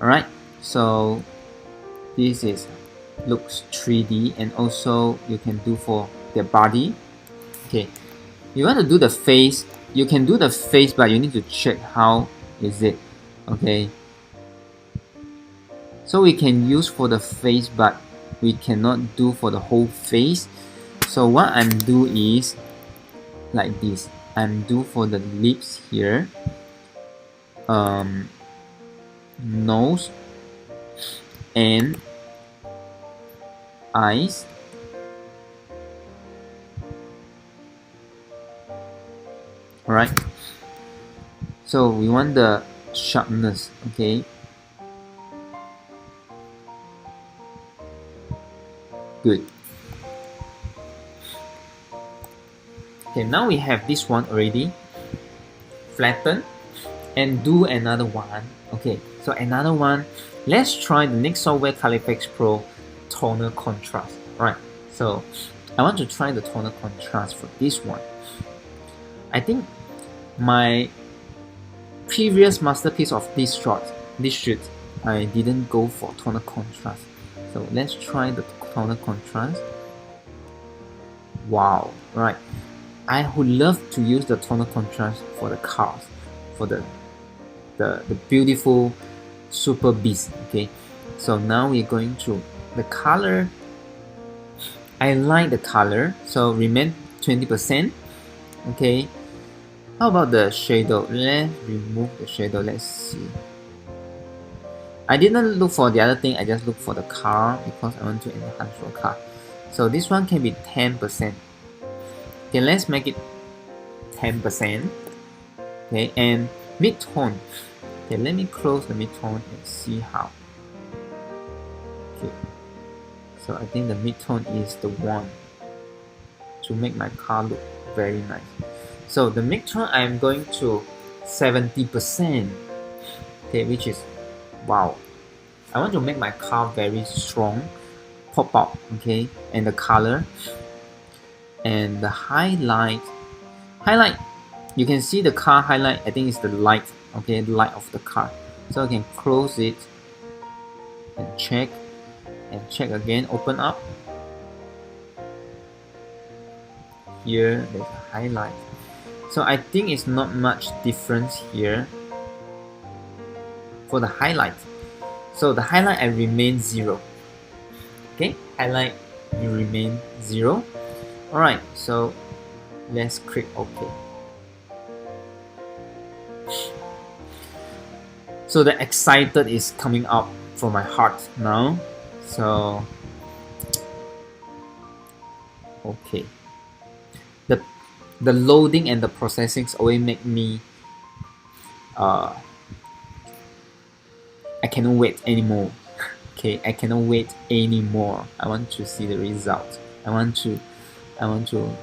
Alright, so this is looks 3D, and also you can do for their body. Okay, you want to do the face, you can do the face, but you need to check how is it. Okay, so we can use for the face, but we cannot do for the whole face. So what I'm do is like this. I'm do for the lips here, nose and eyes. Alright, so we want the sharpness. Okay, good. Okay, now we have this one already. Flatten and do another one. Okay, so another one. Let's try the next software, Color Efex Pro tonal contrast. Right, so I want to try the tonal contrast for this one. I think my previous masterpiece of this shoot, I didn't go for tonal contrast. So let's try the tonal contrast. Wow, right. I would love to use the tonal contrast for the cars, for the beautiful super beast. Okay, so now we're going to the color. I like the color, so remain 20%. Okay, how about the shadow? Let's remove the shadow. Let's see. I didn't look for the other thing, I just look for the car because I want to enhance your car. So this one can be 10%. Okay, let's make it 10%. Okay, and mid-tone. Okay, let me close the mid-tone and see how. Okay, so I think the mid-tone is the one to make my car look very nice. So the mid-tone I'm going to 70%. Okay, which is wow. I want to make my car very strong, pop out. Okay, and the color. And the highlight, you can see the car highlight. I think it's the light. Okay, the light of the car. So I can close it and check again. Open up. Here there's a highlight. So I think it's not much difference here for the highlight. So the highlight I remain 0. Okay, highlight will remain 0. Alright, so let's click OK. So the excited is coming up from my heart now. So okay. The loading and the processing always make me I cannot wait anymore. Okay, I cannot wait anymore. I want to see the result. I want to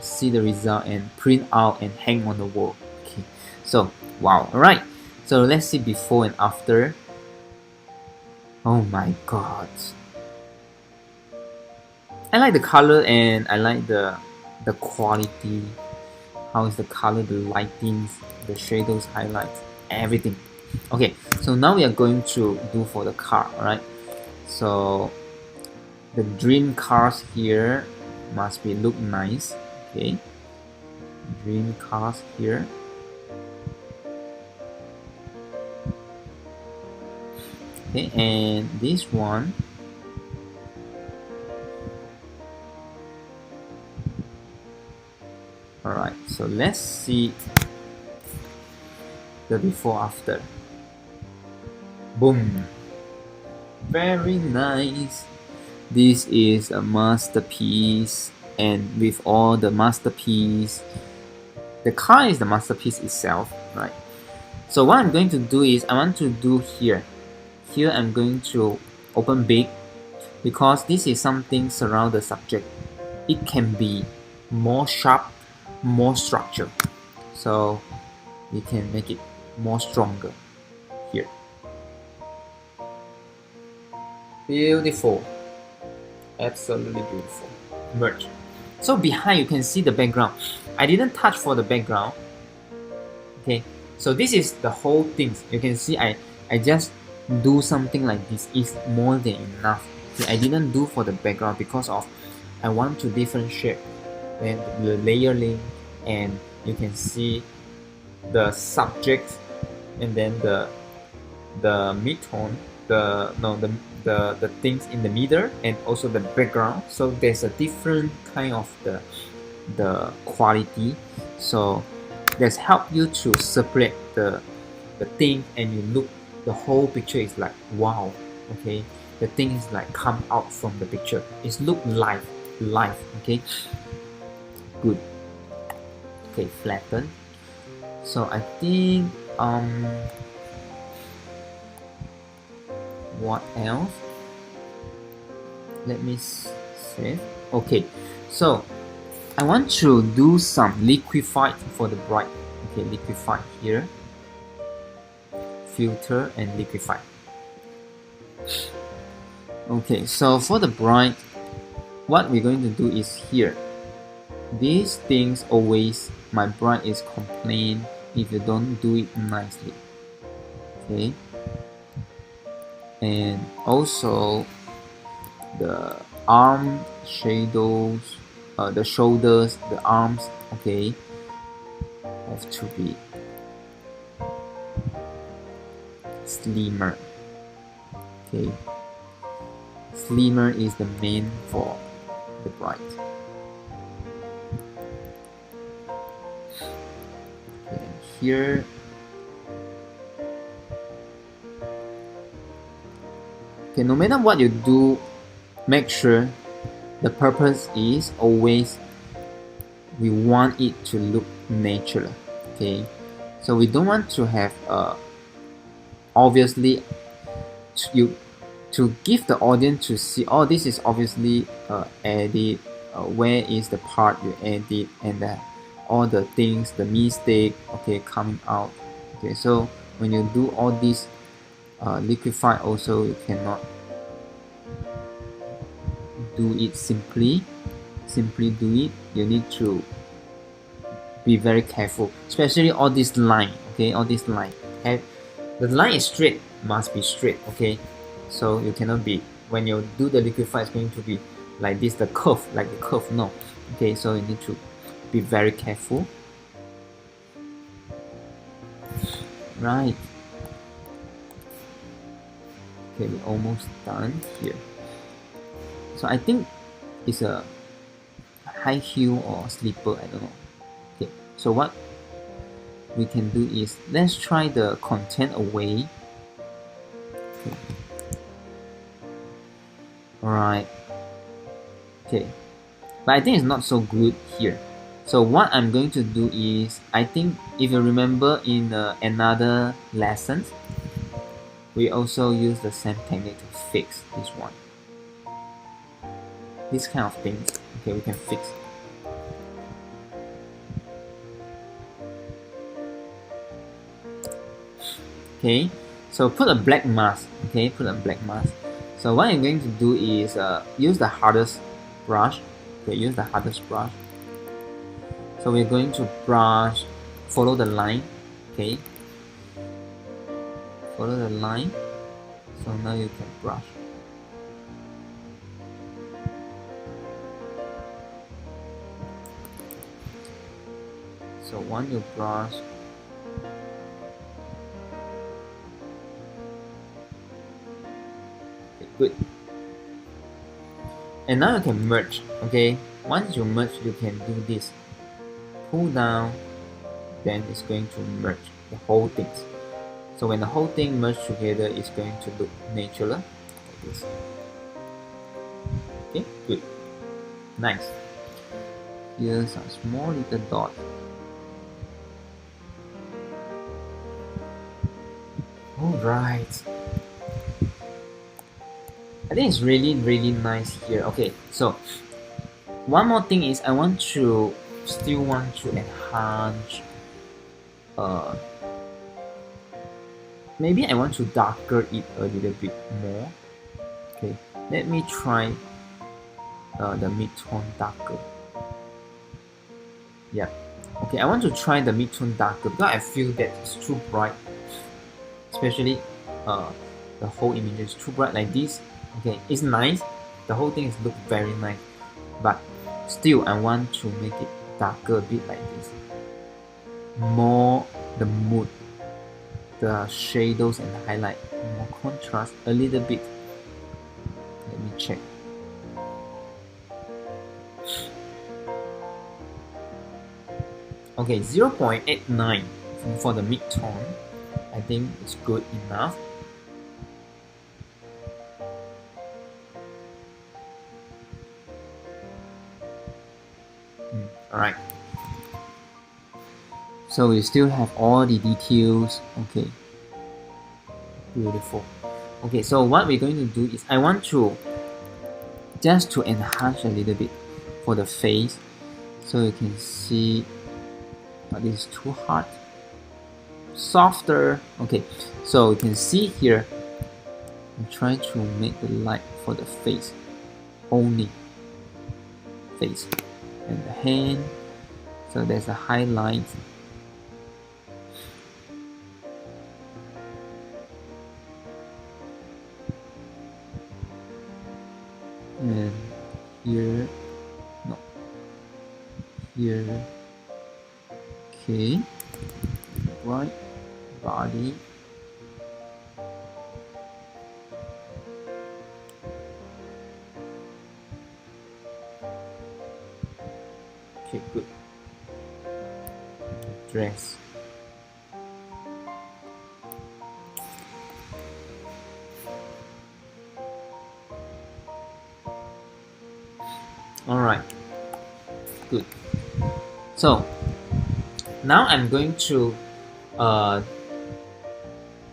see the result and print out and hang on the wall. Okay, so wow. Alright, so let's see before and after. Oh my god, I like the color and I like the quality. How is the color, the lightings, the shadows, highlights, everything. Okay, so now we are going to do for the car. Alright, so the dream cars here must be look nice. Okay, dream cars here. Okay, and this one, alright, so let's see the before after. Boom, very nice. This is a masterpiece, and with all the masterpiece, the car is the masterpiece itself, right? So what I'm going to do is I want to do here I'm going to open big, because this is something surround the subject. It can be more sharp, more structured, so we can make it more stronger here. Beautiful, absolutely beautiful. Merge. So behind you can see the background. I didn't touch for the background. Okay, so this is the whole thing. You can see I just do something like this is more than enough. Okay, I didn't do for the background because of I want to differentiate and the layering, and you can see the subject and then the mid-tone, the no the things in the middle, and also the background. So there's a different kind of the quality. So that's help you to separate the thing, and you look, the whole picture is like wow. Okay, the thing is like come out from the picture, it's look live. Okay, good. Okay, flatten. So I think what else, let me save. Okay, so I want to do some liquify for the bright. Okay, liquify here, filter and liquify. Okay, so for the bright, what we're going to do is here, these things always, my bright is complain if you don't do it nicely. Okay, and also the arm shadows, the shoulders, the arms, okay, have to be slimmer. Okay, slimmer is the main for the bright. Okay, here okay, no matter what you do, make sure the purpose is always we want it to look natural. Okay, so we don't want to have obviously to give the audience to see, oh, this is obviously edit, where is the part you edit, and all the things, the mistake, okay, coming out. Okay, so when you do all this liquify, also you cannot do it simply do it, you need to be very careful, especially all this line. Okay, all this line, and the line is straight, must be straight. Okay, so you cannot be, when you do the liquify, it's going to be like this, the curve, like the curve, no. Okay, so you need to be very careful. Right, okay, we're almost done here. So I think it's a high heel or slipper, I don't know. Okay, so what we can do is, let's try the content away. Okay. Alright, okay, but I think it's not so good here. So what I'm going to do is, I think if you remember in another lesson, we also use the same technique to fix this one. These kind of things, okay, we can fix. Okay, so put a black mask. Okay, put a black mask. So what I'm going to do is use the hardest brush. Okay, use the hardest brush. So we're going to brush, follow the line. Okay, follow the line. So now you can brush. So once you brush, okay, good. And now you can merge. Okay, once you merge, you can do this. Pull down, then it's going to merge the whole thing. So when the whole thing merge together, it's going to look natural like this. Okay, good, nice. Here's a small little dot. Alright, I think it's really nice here. Okay, so one more thing is, I want to still want to enhance, maybe I want to darker it a little bit more. Okay, let me try the mid-tone darker. Yeah, okay, I want to try the mid-tone darker because I feel that it's too bright, especially the whole image is too bright like this. Okay, it's nice, the whole thing is look very nice, but still I want to make it darker a bit like this, more the mood, the shadows and highlight, more contrast a little bit. Let me check. Okay, 0.89 for the mid-tone. I think it's good enough. Alright. So we still have all the details. Okay. Beautiful. Okay, so what we're going to do is I want to just to enhance a little bit for the face, so you can see this is too hard. Softer. Okay, so you can see here I'm trying to make the light for the face only, face and the hand, so there's a highlight. And here, no, here. Okay, right, body. Okay, good. Dress. All right, good. So now I'm going to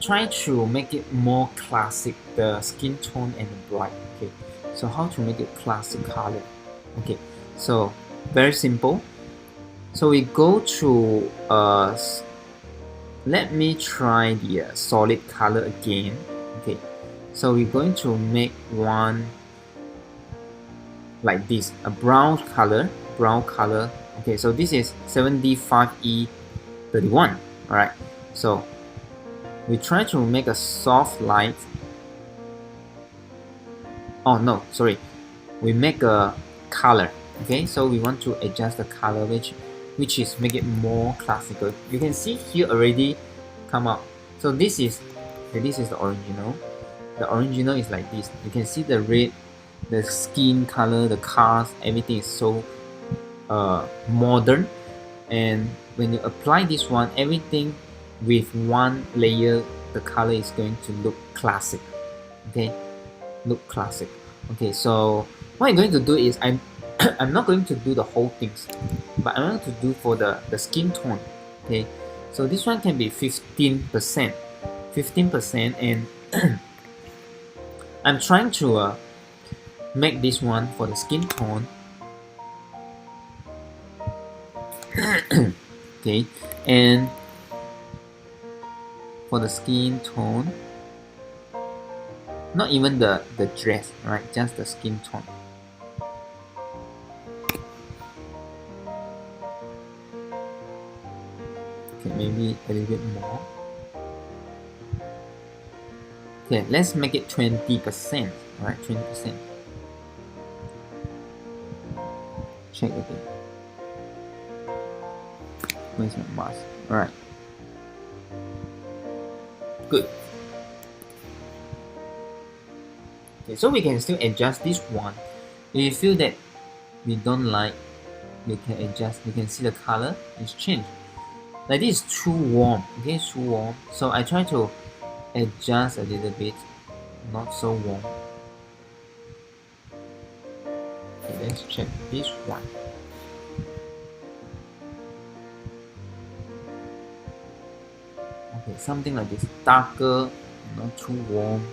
try to make it more classic, the skin tone and the bright. Okay, so how to make it classic color? Okay, so very simple. So we go to let me try the solid color again. Okay, so we're going to make one like this, a brown color. Okay, so this is 75E31. All right, so we try to make a soft light. Oh no, sorry, we make a color. Okay, so we want to adjust the color, which is make it more classical. You can see here already come out. So this is the original. The original is like this. You can see the red, the skin color, the cars, everything is so modern. And when you apply this one, everything with one layer, the color is going to look classic. Okay, look classic. Okay, so what I'm going to do is I'm not going to do the whole things, but I'm going to do for the skin tone. Okay, so this one can be 15%, and I'm trying to make this one for the skin tone. Okay, and for the skin tone, not even the dress, right? Just the skin tone. Okay, maybe a little bit more. Okay, let's make it 20%. Alright, 20%. Check again. Where's my mask? Alright. Good. Okay, so we can still adjust this one. If you feel that we don't like, you can adjust. You can see the color is changed. Like this is too warm. Okay, it's too warm. So I try to adjust a little bit, not so warm. Okay, let's check this one. Okay, something like this, darker, not too warm.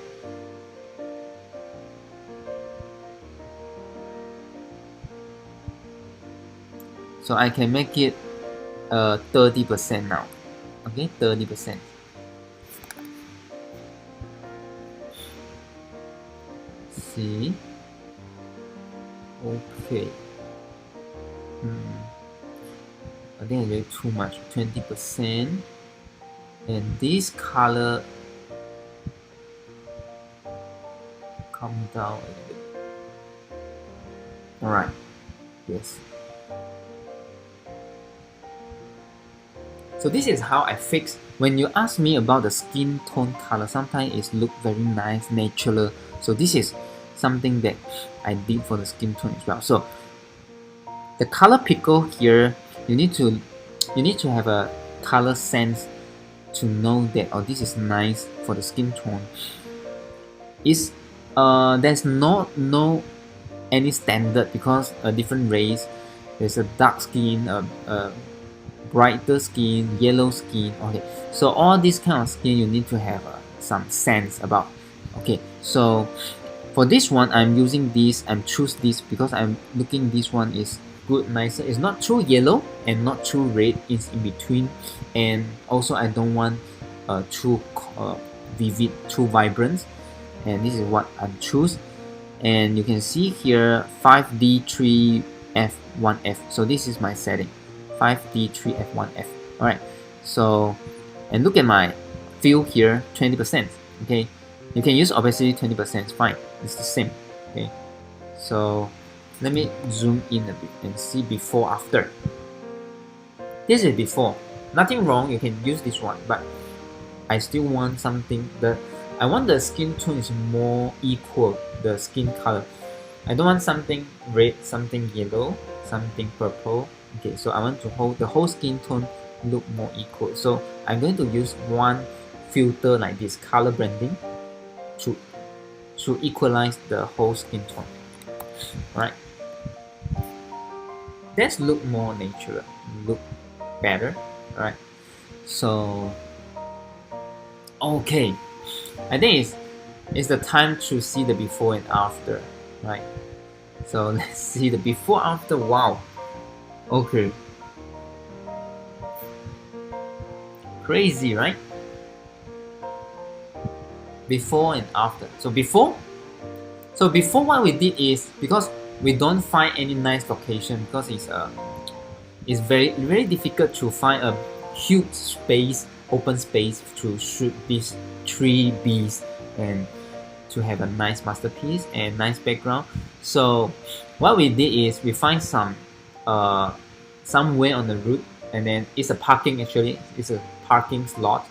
So I can make it 30% now. Okay, 30%. See? Okay. I think I made too much. 20%. And this color, come down a little bit. Alright, yes. So this is how I fix. When you ask me about the skin tone color, sometimes it look very nice, natural. So this is something that I did for the skin tone as well. So the color picker here, you need to have a color sense to know that, oh, this is nice for the skin tone. Is there's no any standard, because a different race, there's a dark skin, a brighter skin, yellow skin. Okay, so all this kind of skin you need to have some sense about. Okay, so for this one I'm using this, I'm choose this because I'm looking this one is good, nicer. It's not too yellow and not too red, it's in between. And also I don't want too vivid, too vibrant, and this is what I'm choose. And you can see here 5D3F1F. So this is my setting, 5D3F1F. Alright, so and look at my fill here, 20%. Okay, you can use opacity 20%, it's fine, it's the same. Okay, so let me zoom in a bit and see before after. This is before, nothing wrong, you can use this one, but I still want something that I want the skin tone is more equal, the skin color. I don't want something red, something yellow, something purple. Okay, so I want to hold the whole skin tone look more equal. So I'm going to use one filter like this, color branding, to equalize the whole skin tone. Right? Let's look more natural, look better. Alright. So okay, I think it's the time to see the before and after, right? So let's see the before after. Wow. Okay. Crazy, right? Before and after. So before what we did is, because we don't find any nice location, because it's very difficult to find a huge space, open space to shoot these 3 bees and to have a nice masterpiece and nice background. So what we did is we find somewhere on the route, and then it's a parking, actually it's a parking slot,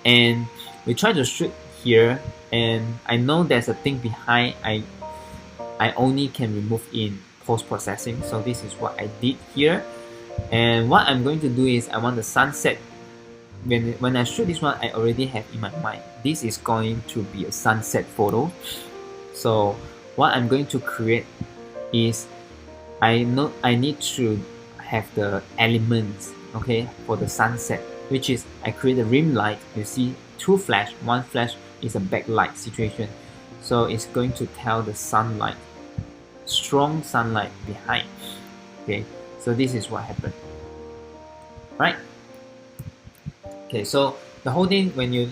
and we try to shoot here. And I know there's a thing behind, I only can remove in post-processing. So this is what I did here. And what I'm going to do is I want the sunset. When I shoot this one, I already have in my mind, this is going to be a sunset photo. So what I'm going to create is, I know I need to have the elements, okay, for the sunset, which is I create a rim light. You see 2 flash, 1 flash is a backlight situation. So it's going to tell the sunlight, strong sunlight behind. Okay, so this is what happened, right? Okay, so the whole thing, when you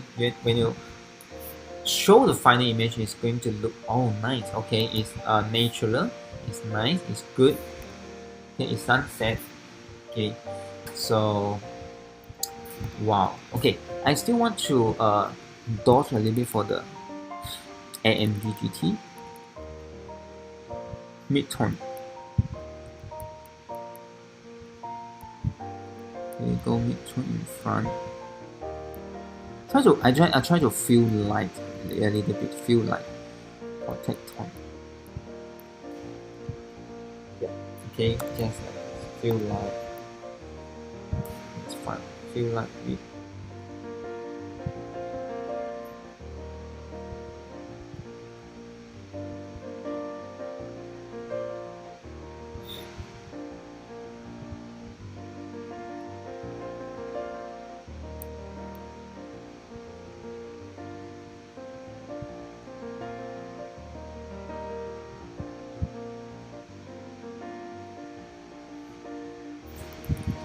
show the final image, is going to look, oh nice. Okay, it's natural, it's nice, it's good. Okay, it's sunset. Okay, so wow. Okay, I still want to dodge a little bit for the AMD GT mid-tone. Okay, go mid-tone in front. I try to feel light a little bit, feel light, protect tone. Yeah. Okay, just feel light. It's fine. Feel like it.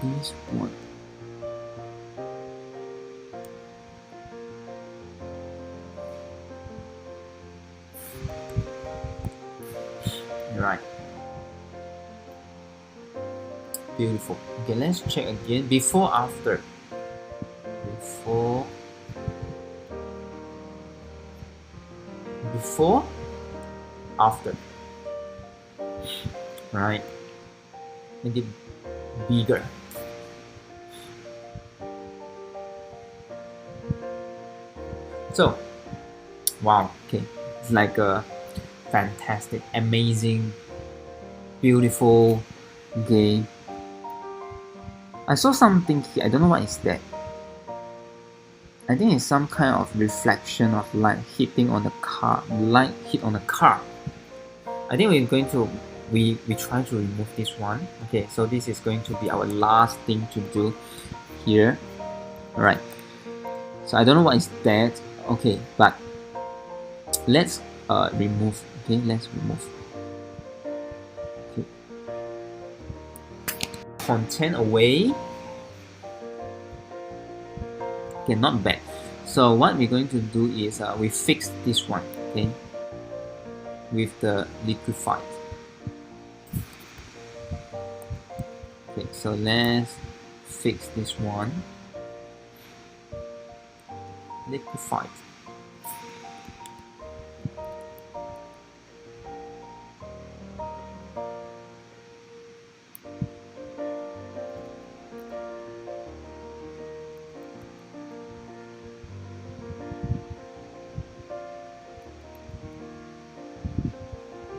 This one. Right. Beautiful. Okay, let's check again. Before, after. Before after. Right? Make it bigger. So, wow, okay, it's like a fantastic, amazing, beautiful, okay. I saw something here, I don't know what is that. I think it's some kind of reflection of light hitting on the car, light hit on the car. I think we're going to, we try to remove this one. Okay, so this is going to be our last thing to do here. Alright, so I don't know what is that. Okay, but let's remove. Okay, let's remove. Okay. Content away. Okay, not bad. So what we're going to do is we fix this one. Okay, with the liquefied. Okay, so let's fix this one. Liquefied.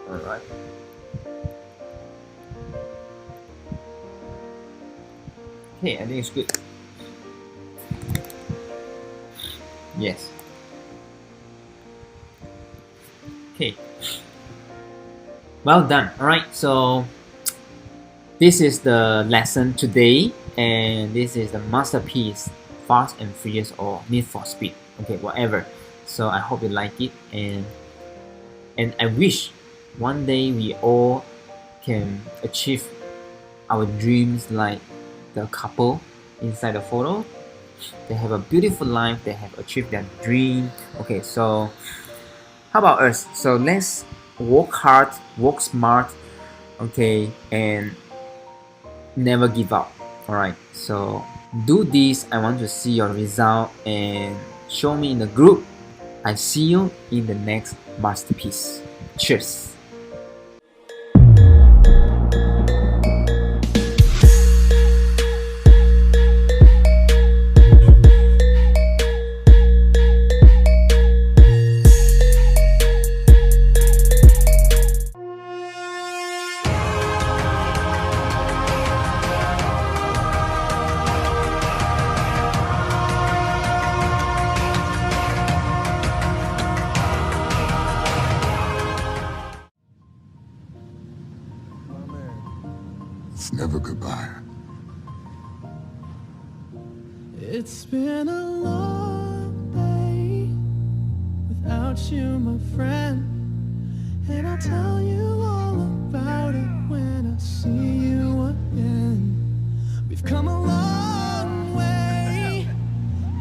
All right. Okay, I think it's good. Yes. Okay. Well done. Alright, so this is the lesson today, and this is the masterpiece, Fast and Furious or Need for Speed. Okay, whatever. So I hope you like it, and I wish one day we all can achieve our dreams like the couple inside the photo. They have a beautiful life, they have achieved their dream. Okay, so how about us? So let's work hard, work smart, okay, and never give up. Alright, so do this. I want to see your result and show me in the group. I see you in the next masterpiece. Cheers. It's never goodbye. It's been a long day without you, my friend, and I'll tell you all about it when I see you again. We've come a long way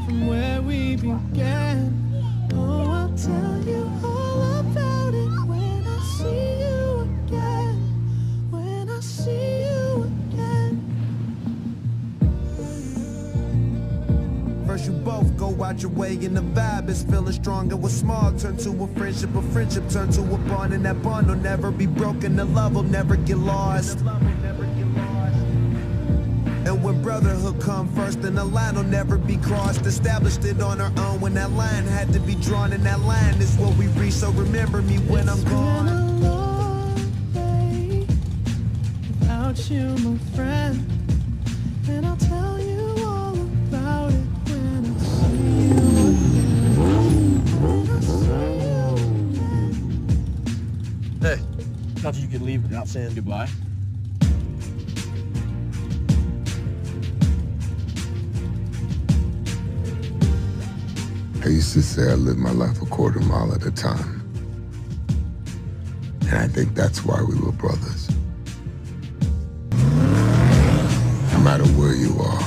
from where we began. Oh, I'll tell you all about it when I see you again. When I see you again. First you both go out your way and the vibe is feeling strong. And what's small turn to a friendship turn to a bond, and that bond will never be broken. The love will never get lost. And when brotherhood come first, then the line will never be crossed. Established it on our own when that line had to be drawn, and that line is what we reach. So remember me when I'm gone. It's been a long day without you, my friend, and I'll tell you all about it when I see you again. When I see you again. Hey, nothing you can leave without saying goodbye. I used to say I lived my life a quarter mile at a time. And I think that's why we were brothers. No matter where you are,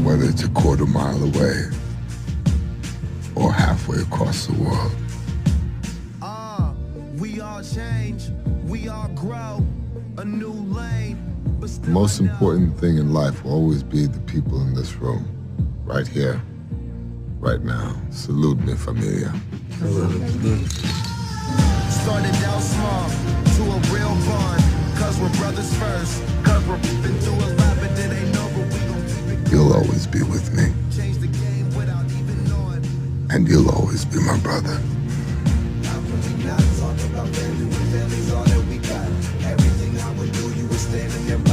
whether it's a quarter mile away or halfway across the world. We all change, we all grow, a new lane. But The still most I know. important thing in life will always be the people in this room, right here, right now. Salute me, familia. Started out small to a real bond. Cause we're brothers first. Cause we're been through a lot, but it ain't over. We gon' keep it. You'll always be with me, Change the game without even knowing. and you'll always be my brother. How can we not talk about family when family's all that we got? Everything I would do, you were standing there by